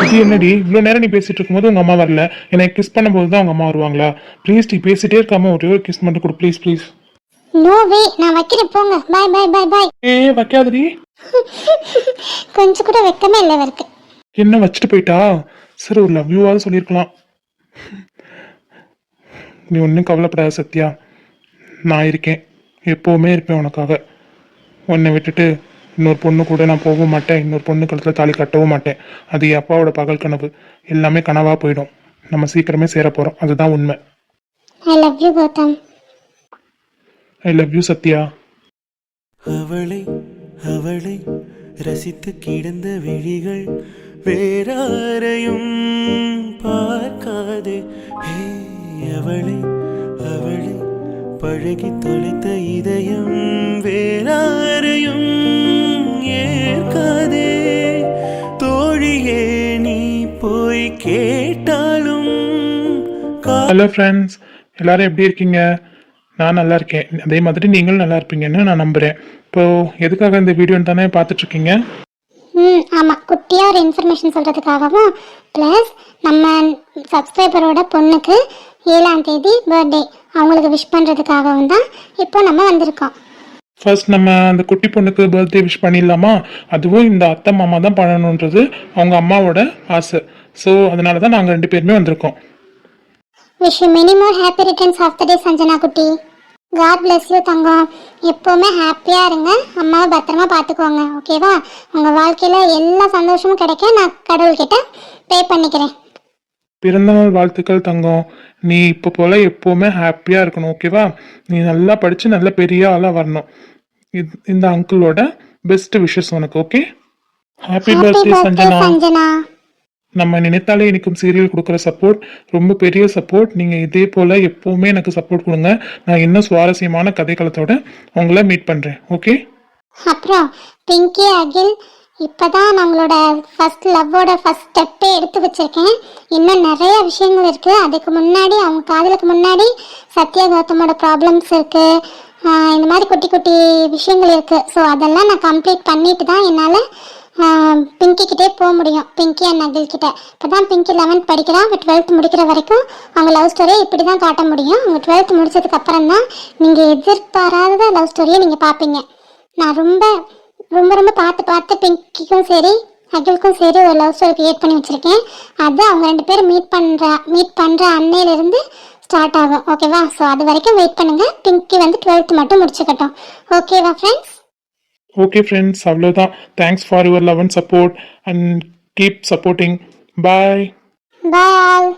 இது என்னடி, இவ்வளோ நேரம் நீ பேசிட்டு இருக்கும்போது உங்க அம்மா வரல, எனக்கு கிஸ் பண்ணும்போது தான் உங்க அம்மா வருவாங்களா? ப்ளீஸ் டி, பேசிட்டே இருக்காம ஒரே ஒரு கிஸ் மட்டும் கொடு, ப்ளீஸ் ப்ளீஸ். நோ வே, நான் வைக்கிறேன் போங்க. பாய் பாய் பாய் பாய். ஏ வைக்காதடி. கொஞ்சம் கூட வெக்கமே இல்லை இவருக்கு. என்ன வச்சுட்டு போயிட்டா? சரி ஒரு லவ் யூவாவது சொல்லியிருக்கலாம். நீ ஒன்றும் கவலைப்படாத சத்யா, நான் இருக்கேன், எப்போவுமே இருப்பேன் உனக்காக. உன்னை விட்டுட்டு இன்னொரு பொண்ணு கூட நான் போகவும் மாட்டேன், இன்னொரு பொண்ணு கழுத்தில் தாலி கட்டவும் மாட்டேன். அது என் அப்பாவோட பகல் கனவு. எல்லாமே கனவாக போயிடும். நம்ம சீக்கிரமே சேர போகிறோம், அதுதான் உண்மை. I love you Gautam. I love you Sathya. அவளை அவளை ரசித்து கிடந்த விழிகள் வேறாரையும் பார்க்காதே. ஹே, அவளை அவளை பழகி தொலைத்த இதயம் வேறாரையும் ஏற்காதே. தோழியே நீ போய் கேட்டாலும் ஹலோ ஃப்ரெண்ட்ஸ், எல்லாரும் எப்படி இருக்கீங்க? நான் நல்லா இருக்கேன். அதே மாதிரி நீங்களும் நல்லா இருப்பீங்கன்னு நான் நம்புகிறேன். இப்போது எதுக்காக இந்த வீடியோன்னு தானே பார்த்துட்ருக்கீங்க? ஆமாம், குட்டியாக ஒரு இன்ஃபர்மேஷன் சொல்கிறதுக்காகவும் ப்ளஸ் நம்ம சப்ஸ்கிரைபரோட பொண்ணுக்கு 7ஆம் தேதி பர்த்டே, அவங்களுக்கு விஷ் பண்ணுறதுக்காகவும் தான் இப்போ நம்ம வந்திருக்கோம். ஃபர்ஸ்ட் நம்ம அந்த குட்டி பொண்ணுக்கு பர்த்டே விஷ் பண்ணிடலாமா? அதுவும் இந்த அத்தை மாமா தான் பண்ணணுன்றது அவங்க அம்மாவோட ஆசை. ஸோ அதனால தான் நாங்கள் 2 பேருமே வந்திருக்கோம். Wish you many more happy returns of the day Sanjana குட்டி. காட் பிளஸ் யூ தங்கம். எப்போவுமே ஹாப்பியாக இருங்க, அம்மாவை பத்திரமா பார்த்துக்கோங்க, ஓகேவா? உங்கள் வாழ்க்கையில் எல்லா சந்தோஷமும் கிடைக்க நான் கடவுள்கிட்ட ப்ரே பண்ணிக்கிறேன். பிறந்தநாள் வாழ்த்துக்கள் தங்கம். நீ இப்போ போல் எப்போவுமே ஹாப்பியாக இருக்கணும், ஓகேவா? நீ நல்லா படித்து நல்ல பெரிய ஆளாக வரணும். இந்த அங்கிளோட பெஸ்ட் விஷஸ் உனக்கு, okay? Happy birthday Sanjana. Sanjana. நம்ம நினைத்தாலே எனக்கும் சீரியல் கொடுக்குற சப்போர்ட் ரொம்ப பெரிய சப்போர்ட். நீங்கள் இதே போல் எப்போவுமே எனக்கு சப்போர்ட் கொடுங்க. நான் இன்னும் சுவாரஸ்யமான கதைக்களத்தோட உங்களை மீட் பண்ணுறேன், ஓகே? அப்புறம் பிங்கி அகில், இப்போதான் நம்மளோட ஃபர்ஸ்ட் லவ்வோட ஃபர்ஸ்ட் ஸ்டெப்பே எடுத்து வச்சிருக்கேன். இன்னும் நிறைய விஷயங்கள் இருக்குது. அதுக்கு முன்னாடி அவங்க காதலுக்கு முன்னாடி சத்யா கௌதமோட ப்ராப்ளம்ஸ் இருக்குது. இந்த மாதிரி குட்டி குட்டி விஷயங்கள் இருக்குது. ஸோ அதெல்லாம் நான் கம்ப்ளீட் பண்ணிட்டு தான் என்னால் பிங்கி கிட்டே போக முடியும், பிங்கி அண்ட் அகில் கிட்ட. இப்போ தான் பிங்கி 11th படிக்கிறான். அவங்க 12th முடிக்கிற வரைக்கும் அவங்க லவ் ஸ்டோரியை இப்படி தான் காட்ட முடியும். அவங்க 12th முடிச்சதுக்கு அப்புறம் தான் நீங்கள் எதிர்பாராத லவ் ஸ்டோரியை நீங்கள் பார்ப்பீங்க. நான் ரொம்ப ரொம்ப ரொம்ப பார்த்து பிங்கிக்கும் சரி அகிலுக்கும் சரி ஒரு லவ் ஸ்டோரி கிரியேட் பண்ணி வச்சுருக்கேன். அது அவங்க 2 பேரும் மீட் பண்ணுற அன்னையிலேருந்து ஸ்டார்ட் ஆகும், ஓகேவா? ஸோ அது வரைக்கும் வெயிட் பண்ணுங்கள். பிங்கி வந்து 12th மட்டும் முடிச்சுக்கட்டும், ஓகேவா ஃப்ரெண்ட்ஸ்? ஓகே ஃப்ரெண்ட்ஸ், அவ்வளோதான். Thanks for your love and support and keep supporting. Bye. Bye.